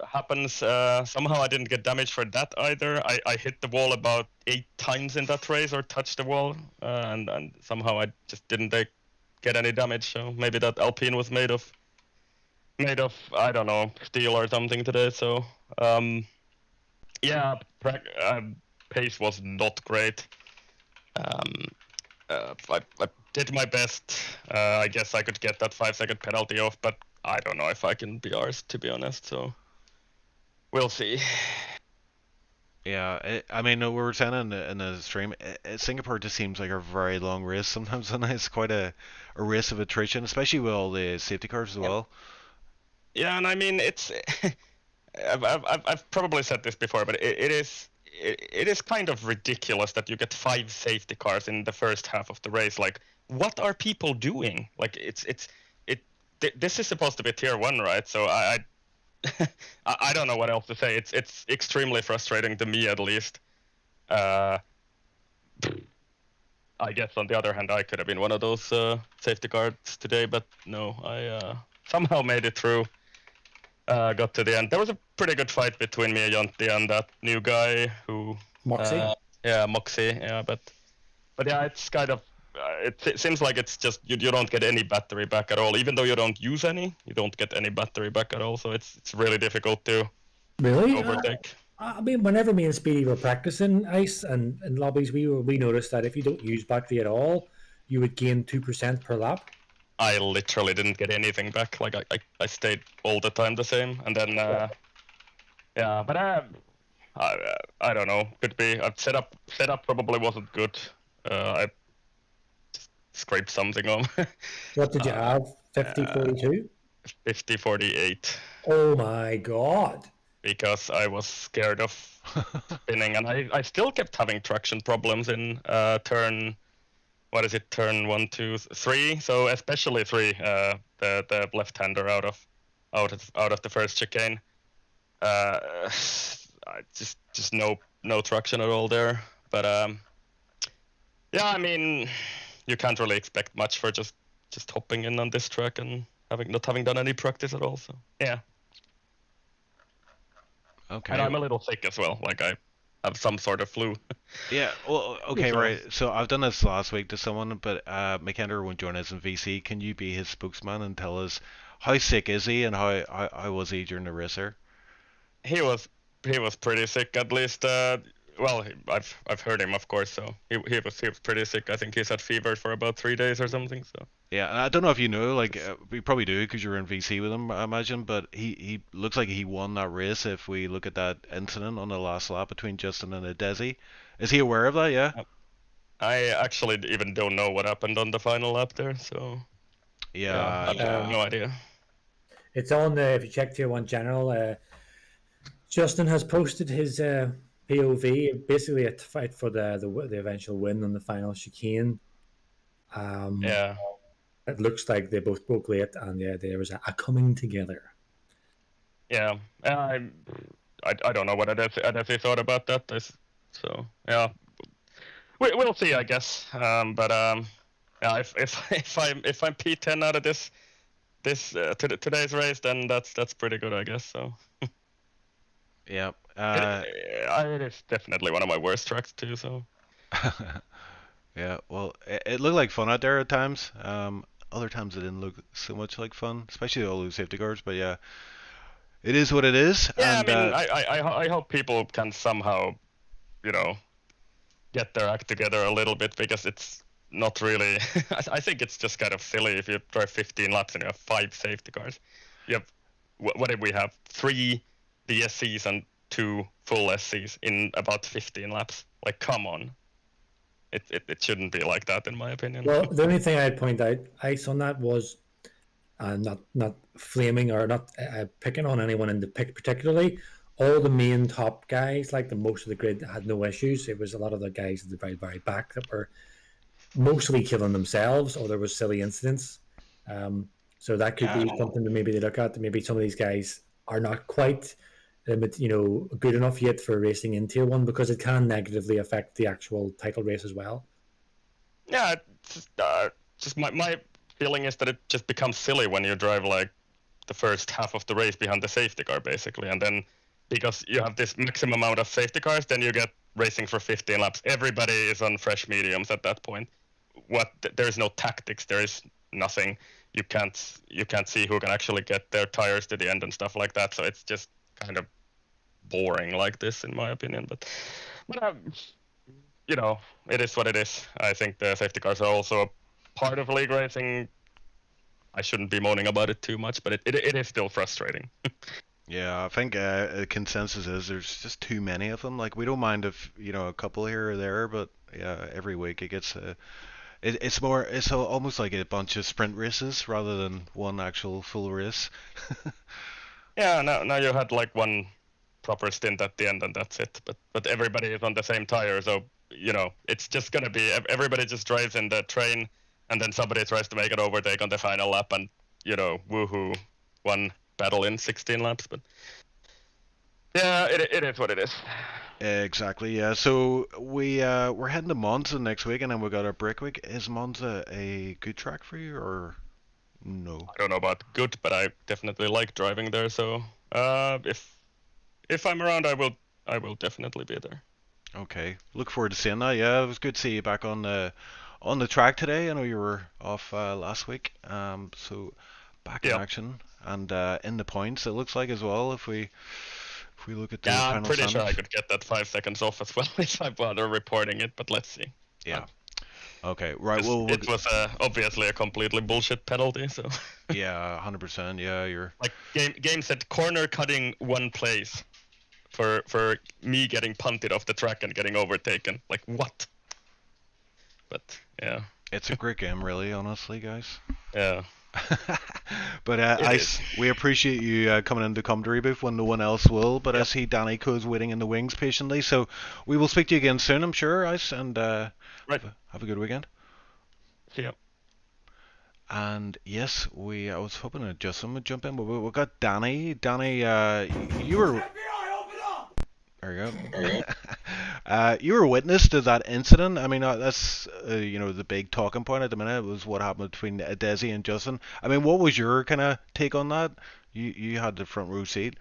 happens. Somehow I didn't get damage for that either. I hit the wall about 8 times in that race, or touched the wall, and somehow I just didn't get any damage. So maybe that Alpine was made of I don't know, steel or something today. So yeah, pace was not great. I did my best. I guess I could get that 5-second penalty off, but I don't know if I can be ours, to be honest. So we'll see. Yeah, I mean, we were saying in the stream, Singapore just seems like a very long race sometimes, and it's quite a race of attrition, especially with all the safety cars as well. Yeah, and I mean, it's I've probably said this before, but it is kind of ridiculous that you get 5 safety cars in the first half of the race. Like, what are people doing? Like, this is supposed to be tier 1, right? So I don't know what else to say. It's extremely frustrating to me, at least. I guess on the other hand, I could have been one of those safety cars today, but no, I somehow made it through. Got to the end. There was a pretty good fight between me and Jonti and that new guy who Moxie. Moxie. Yeah, but yeah, it's kind of it seems like it's just you don't get any battery back at all. Even though you don't use any, you don't get any battery back at all. So it's really difficult to really overtake. I mean, whenever me and Speedy were practicing ice and in lobbies, we noticed that if you don't use battery at all, you would gain 2% per lap. I literally didn't get anything back. Like I stayed all the time the same, and then yeah, but I don't know. Could be setup probably wasn't good. I just scraped something on. What did you have? 50-42? 50-48. Oh my god! Because I was scared of spinning, and I still kept having traction problems in turn. What is it? Turn 1, 2, 3. So especially 3, the left-hander out of the first chicane. Just no traction at all there. But yeah, I mean, you can't really expect much for just hopping in on this track and not having done any practice at all. So yeah. Okay. And I'm a little sick as well. Like I have some sort of flu. Yeah, well, okay, right. So I've done this last week to someone, but McKender won't join us in VC. Can you be his spokesman and tell us how sick is he and how was he during the race there? He was pretty sick, at least. Well, I've heard him, of course. So he was pretty sick. I think he's had fever for about 3 days or something. So yeah, and I don't know if you know, like we probably do because you're in VC with him, I imagine. But he looks like he won that race. If we look at that incident on the last lap between Justin and Desi, is he aware of that? Yeah. I actually even don't know what happened on the final lap there. So yeah, I have no idea. It's on if you check Tier 1 General, Justin has posted his POV, basically a fight for the eventual win on the final chicane. Yeah. It looks like they both broke late, and yeah, there was a coming together. Yeah, I don't know what Adesi thought about that. So yeah, we'll see, I guess. But yeah, if I'm P10 out of this today's race, then that's pretty good, I guess. So yeah, it is definitely one of my worst tracks too. So yeah, well, it looked like fun out there at times. Other times it didn't look so much like fun, especially all those safety cars. But yeah, it is what it is. Yeah, and, I mean, I hope people can somehow, get their act together a little bit, because it's not really. I think it's just kind of silly if you drive 15 laps and you have 5 safety cars. You have what did we have? 3 DSCs and 2 full SCs in about 15 laps. Like, come on. It shouldn't be like that, in my opinion. Well, the only thing I'd point out, Ice, on that was not flaming or not picking on anyone in the pick particularly. All the main top guys, like the most of the grid, had no issues. It was a lot of the guys at the very, very back that were mostly killing themselves, or there was silly incidents. So that could be something that maybe they look at. Maybe some of these guys are not quite, good enough yet for racing in Tier 1, because it can negatively affect the actual title race as well. Yeah, just my feeling is that it just becomes silly when you drive like the first half of the race behind the safety car, basically, and then because you have this maximum amount of safety cars, then you get racing for 15 laps. Everybody is on fresh mediums at that point. There's no tactics. There is nothing. You can't see who can actually get their tires to the end and stuff like that. So it's just kind of boring like this, in my opinion. But it is what it is. I think the safety cars are also a part of league racing. I shouldn't be moaning about it too much, but it is still frustrating. Yeah, I think the consensus is there's just too many of them. Like, we don't mind if a couple here or there, but yeah, every week it gets it's almost like a bunch of sprint races rather than one actual full race. Yeah, now you had like one proper stint at the end and that's it. But everybody is on the same tire, so it's just gonna be everybody just drives in the train, and then somebody tries to make an overtake on the final lap, and woohoo, one battle in 16 laps. But yeah, it is what it is. Exactly, yeah. So we're heading to Monza next week, and then we got our break week. Is Monza a good track for you, or no? I don't know about good, but I definitely like driving there. So if I'm around, I will definitely be there. Okay, look forward to seeing that. Yeah, it was good to see you back on the track today. I know you were off last week, so back in action and in the points. It looks like as well if we look at the final I'm pretty standings. sure I could get that 5 seconds off as well if I bother reporting it, but let's see. Yeah. Okay, right. Well, it was obviously a completely bullshit penalty. So. Yeah, 100%. Yeah, you're like game said corner cutting 1 place for me getting punted off the track and getting overtaken. Like, what? But yeah, it's a great game, really, honestly, guys. Yeah. But we appreciate you coming into commentary booth when no one else will. But I see Danny Co's waiting in the wings patiently, so we will speak to you again soon, I'm sure, Ice, and right. have a good weekend. See ya. And yes, I was hoping that Justin would jump in, but we got Danny. Danny, you were. There you go. You were witness to that incident. I mean, that's the big talking point at the minute was what happened between Desi and Justin. I mean, what was your kind of take on that? You had the front row seat.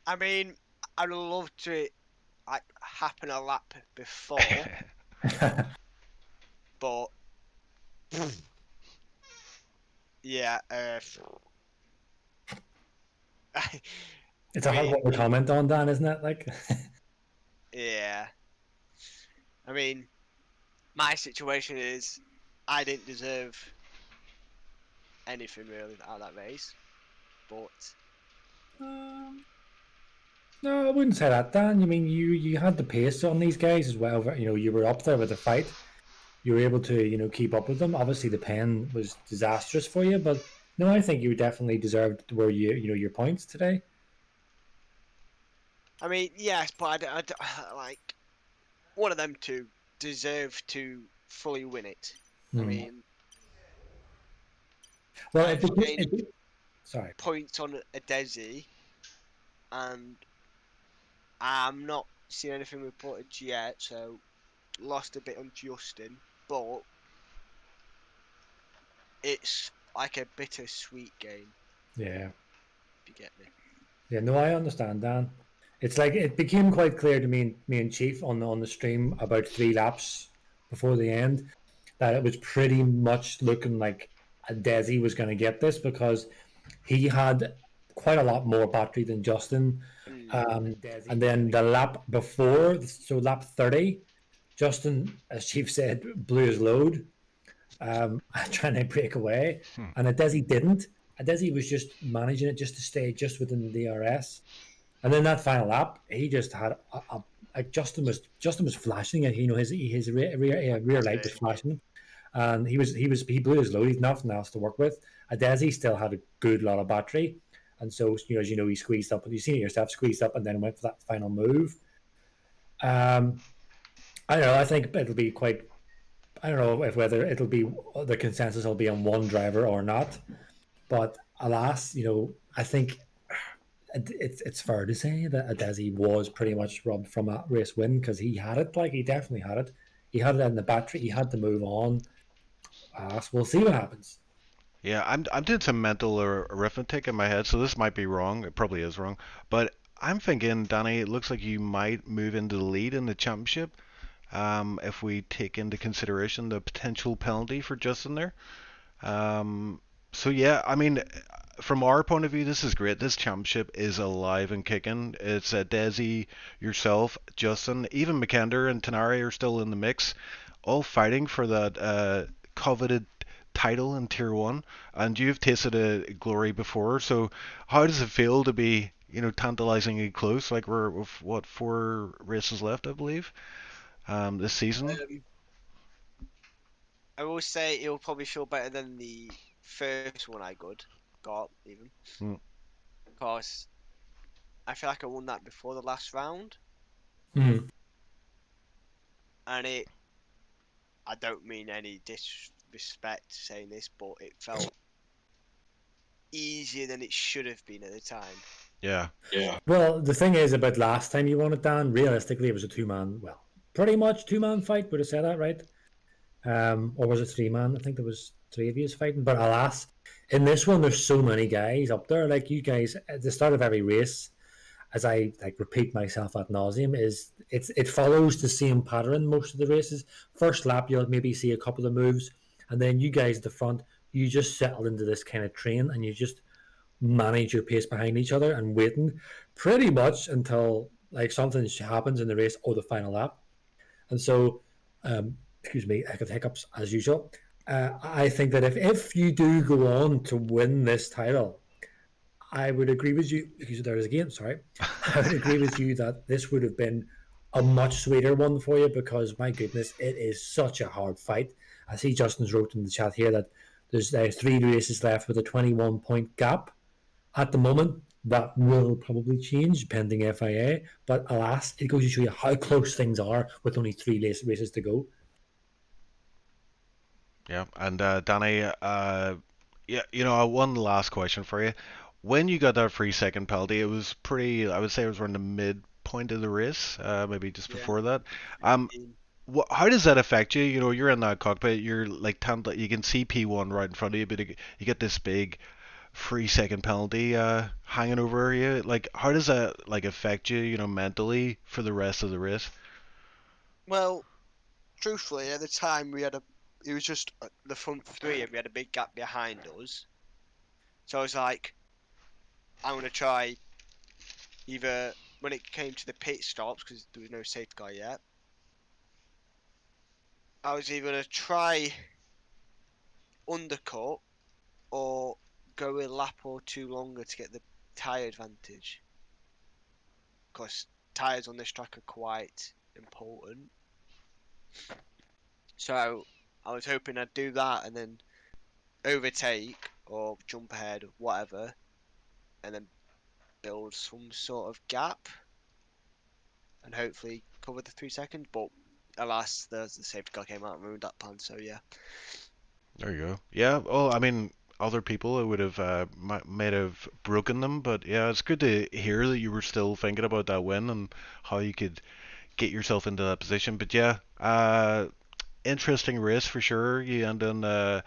I mean, I'd love to happen a lap before, but yeah. It's a hard one to comment on, Dan, isn't it? Like, yeah. I mean, my situation is I didn't deserve anything really out of that race, but no, I wouldn't say that, Dan. I mean, you had the pace on these guys as well. You were up there with the fight. You were able to keep up with them. Obviously, the pen was disastrous for you, but no, I think you definitely deserved where your points today. I mean, yes, but I like one of them two deserve to fully win it. I mean, well, sorry, points on a Desi, and I'm not seeing anything reported yet, so lost a bit on Justin, but it's like a bittersweet game. Yeah. If you get me. Yeah, no, I understand, Dan. It's like it became quite clear to me and Chief on the stream about 3 laps before the end that it was pretty much looking like Desi was going to get this because he had quite a lot more battery than Justin. And then the lap before, so lap 30, Justin, as Chief said, blew his load trying to break away. And Desi didn't. Desi was just managing it just to stay just within the DRS. And then that final lap, he just had like Justin was flashing it. His rear light was flashing, and he blew his load. He's nothing else to work with. Desi still had a good lot of battery, and so as you know, he squeezed up. And you've seen it yourself, squeezed up, and then went for that final move. I don't know. I think it'll be quite. I don't know whether it'll be the consensus will be on one driver or not, but alas, I think it's fair to say that Adesi was pretty much robbed from a race win because he had it. Like, he definitely had it. He had it in the battery. He had to move on. So we'll see what happens. Yeah, I'm doing some mental arithmetic in my head, so this might be wrong. It probably is wrong, but I'm thinking, Danny, it looks like you might move into the lead in the championship. If we take into consideration the potential penalty for Justin there. So yeah, I mean, from our point of view, this is great. This championship is alive and kicking. It's Desi, yourself, Justin, even McKender and Tenari are still in the mix, all fighting for that coveted title in Tier 1. And you've tasted a glory before, so how does it feel to be, tantalizingly close? Like, we're with, what, 4 races left, I believe, this season? I will say it'll probably feel better than the first one I got even. Because I feel like I won that before the last round. Mm. And I don't mean any disrespect saying this, but it felt easier than it should have been at the time. Yeah. Well, the thing is about last time you won it, Dan, realistically, it was a pretty much two-man fight. Would I say that right? Or was it 3-man? I think there was 3 of you fighting. But alas, in this one, there's so many guys up there. Like, you guys, at the start of every race, as I repeat myself ad nauseum, it follows the same pattern most of the races. First lap, you'll maybe see a couple of moves, and then you guys at the front, you just settle into this kind of train, and you just manage your pace behind each other and waiting pretty much until like something happens in the race or the final lap. And so, excuse me, I got hiccups as usual. I think that if you do go on to win this title, I would agree with you. There is again, sorry. I would agree with you that this would have been a much sweeter one for you because, my goodness, it is such a hard fight. I see Justin's wrote in the chat here that there's 3 races left with a 21-point gap. At the moment, that will probably change pending FIA. But alas, it goes to show you how close things are with only 3 races to go. Yeah, and Danny, one last question for you. When you got that 3-second penalty, it was pretty, I would say it was around the midpoint of the race, maybe just before that. How does that affect you? You're in that cockpit, you're like, you can see P1 right in front of you, but you get this big 3-second penalty hanging over you. Like, how does that like affect you, mentally for the rest of the race? Well, truthfully, at the time it was just the front 3 and we had a big gap behind us. So I was like, I'm going to try either when it came to the pit stops, because there was no safety car yet, I was either going to try undercut or go a lap or 2 longer to get the tyre advantage. Because tyres on this track are quite important. So I was hoping I'd do that and then overtake or jump ahead or whatever, and then build some sort of gap and hopefully cover the 3 seconds. But alas, the safety car came out and ruined that plan. So yeah. There you go. Yeah. Well, I mean, other people it would have might have broken them, but yeah, it's good to hear that you were still thinking about that win and how you could get yourself into that position. But yeah, interesting race for sure. You end on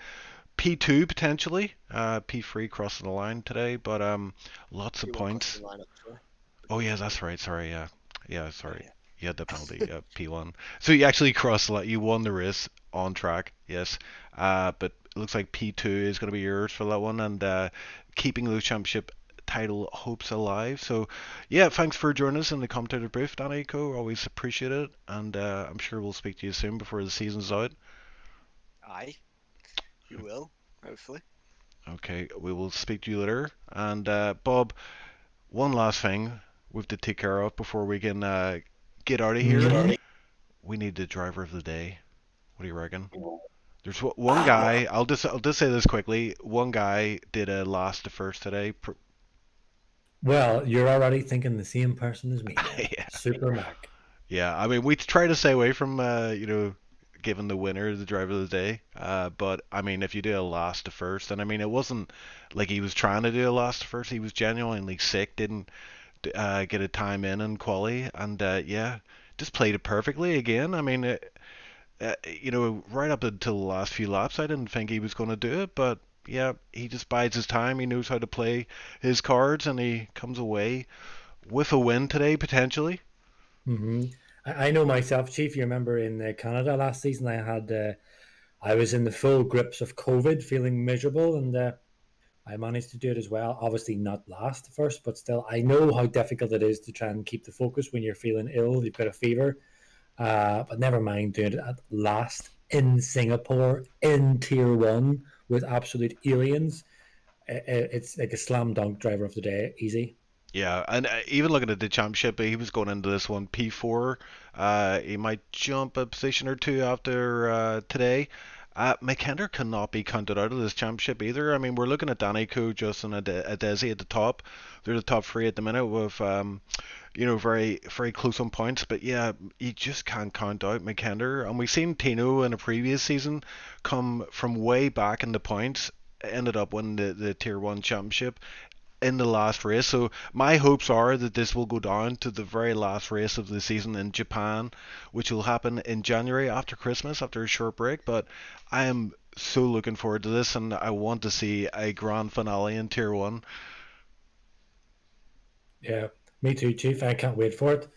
P2 potentially, P3 crossing the line today, but lots of points. Oh yeah, that's right. Sorry, yeah, sorry. Yeah. You had the penalty, P1. So you actually crossed the line. You won the race on track, yes. But it looks like P2 is going to be yours for that one, and keeping those championship title hopes alive. So yeah, thanks for joining us in the commentator booth, Danny Co. Always appreciate it, and I'm sure we'll speak to you soon before the season's out. Aye, you will, hopefully. Okay, we will speak to you later. And Bob, one last thing we have to take care of before we can get out of here. Mhm. We need the driver of the day. What do you reckon? There's one guy. I'll just say this quickly. One guy did a last to first today. Well, you're already thinking the same person as me then. Yeah. Super Mac. Yeah, I mean, we try to stay away from, giving the winner the driver of the day. But I mean, if you do a last to first, and I mean, it wasn't like he was trying to do a last to first. He was genuinely sick, didn't get a time in quali, and yeah, just played it perfectly again. I mean, right up until the last few laps, I didn't think he was going to do it, but yeah, he just bides his time. He knows how to play his cards, and he comes away with a win today potentially. Hmm. I know myself, Chief. You remember in Canada last season, I was in the full grips of COVID, feeling miserable, and I managed to do it as well. Obviously, not last first, but still, I know how difficult it is to try and keep the focus when you're feeling ill. You've got a fever, but never mind doing it at last in Singapore in Tier 1 with absolute aliens. It's like a slam dunk driver of the day, easy. Yeah, and even looking at the championship, he was going into this one P4. He might jump a position or two after today. McKenna cannot be counted out of this championship either. I mean, we're looking at Danny Koo, Justin, and Desi at the top. They're the top three at the minute with, very, very close on points. But yeah, you just can't count out McKenna. And we've seen Tino in a previous season come from way back in the points, ended up winning the Tier 1 championship in the last race. So my hopes are that this will go down to the very last race of the season in Japan, which will happen in January after Christmas, after a short break. But I am so looking forward to this, and I want to see a grand finale in Tier 1. Yeah, me too, Chief. I can't wait for it.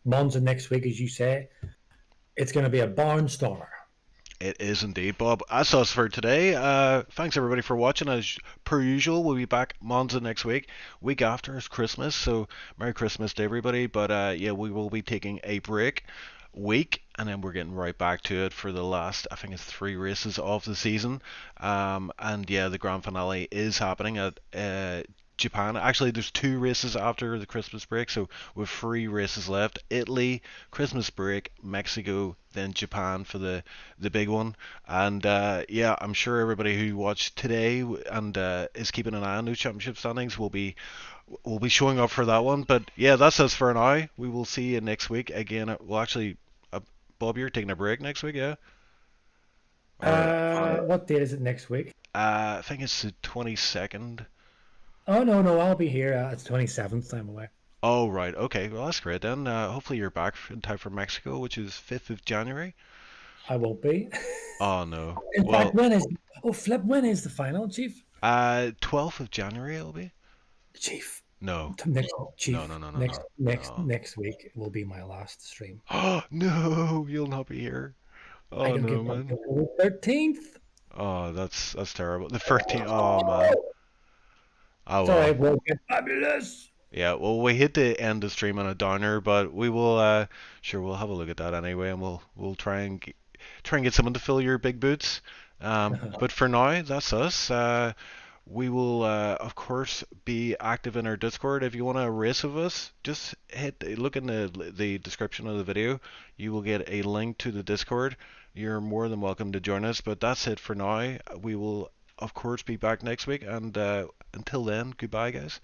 Monza next week, as you say, it's going to be a barnstormer. It is indeed, Bob. That's us for today. Thanks everybody for watching. As per usual, we'll be back Monza next week. Week after is Christmas, so Merry Christmas to everybody. But yeah, we will be taking a break week, and then we're getting right back to it for the last, I think it's 3 races of the season. And yeah, the grand finale is happening at Japan. Actually, there's 2 races after the Christmas break, so with 3 races left. Italy, Christmas break, Mexico, then Japan for the big one. And yeah, I'm sure everybody who watched today and is keeping an eye on those championship standings will be showing up for that one. But yeah, that's us for now. We will see you next week again. Well, actually, Bob, you're taking a break next week, yeah? What date is it next week? I think it's the 22nd. Oh, no, I'll be here. It's 27th. I'm away. Oh, right. Okay. Well, that's great then. Hopefully you're back in time for Mexico, which is 5th of January. I won't be. Oh, no. In Well, fact, when is the final, Chief? 12th of January it'll be? Chief. No. Next, Chief. No. Next week will be my last stream. Oh, no. You'll not be here. I Oh, don't no, get back man. until the 13th. Oh, that's terrible. The 13th. Oh, man. Oh, Sorry, well. will get fabulous. Yeah, well, we hit the end of stream on a downer, but we will, sure, we'll have a look at that anyway, and we'll try and get someone to fill your big boots. But for now, that's us. We will, of course, be active in our Discord. If you want to race with us, just look in the description of the video. You will get a link to the Discord. You're more than welcome to join us. But that's it for now. We will, of course, be back next week, and until then, goodbye, guys.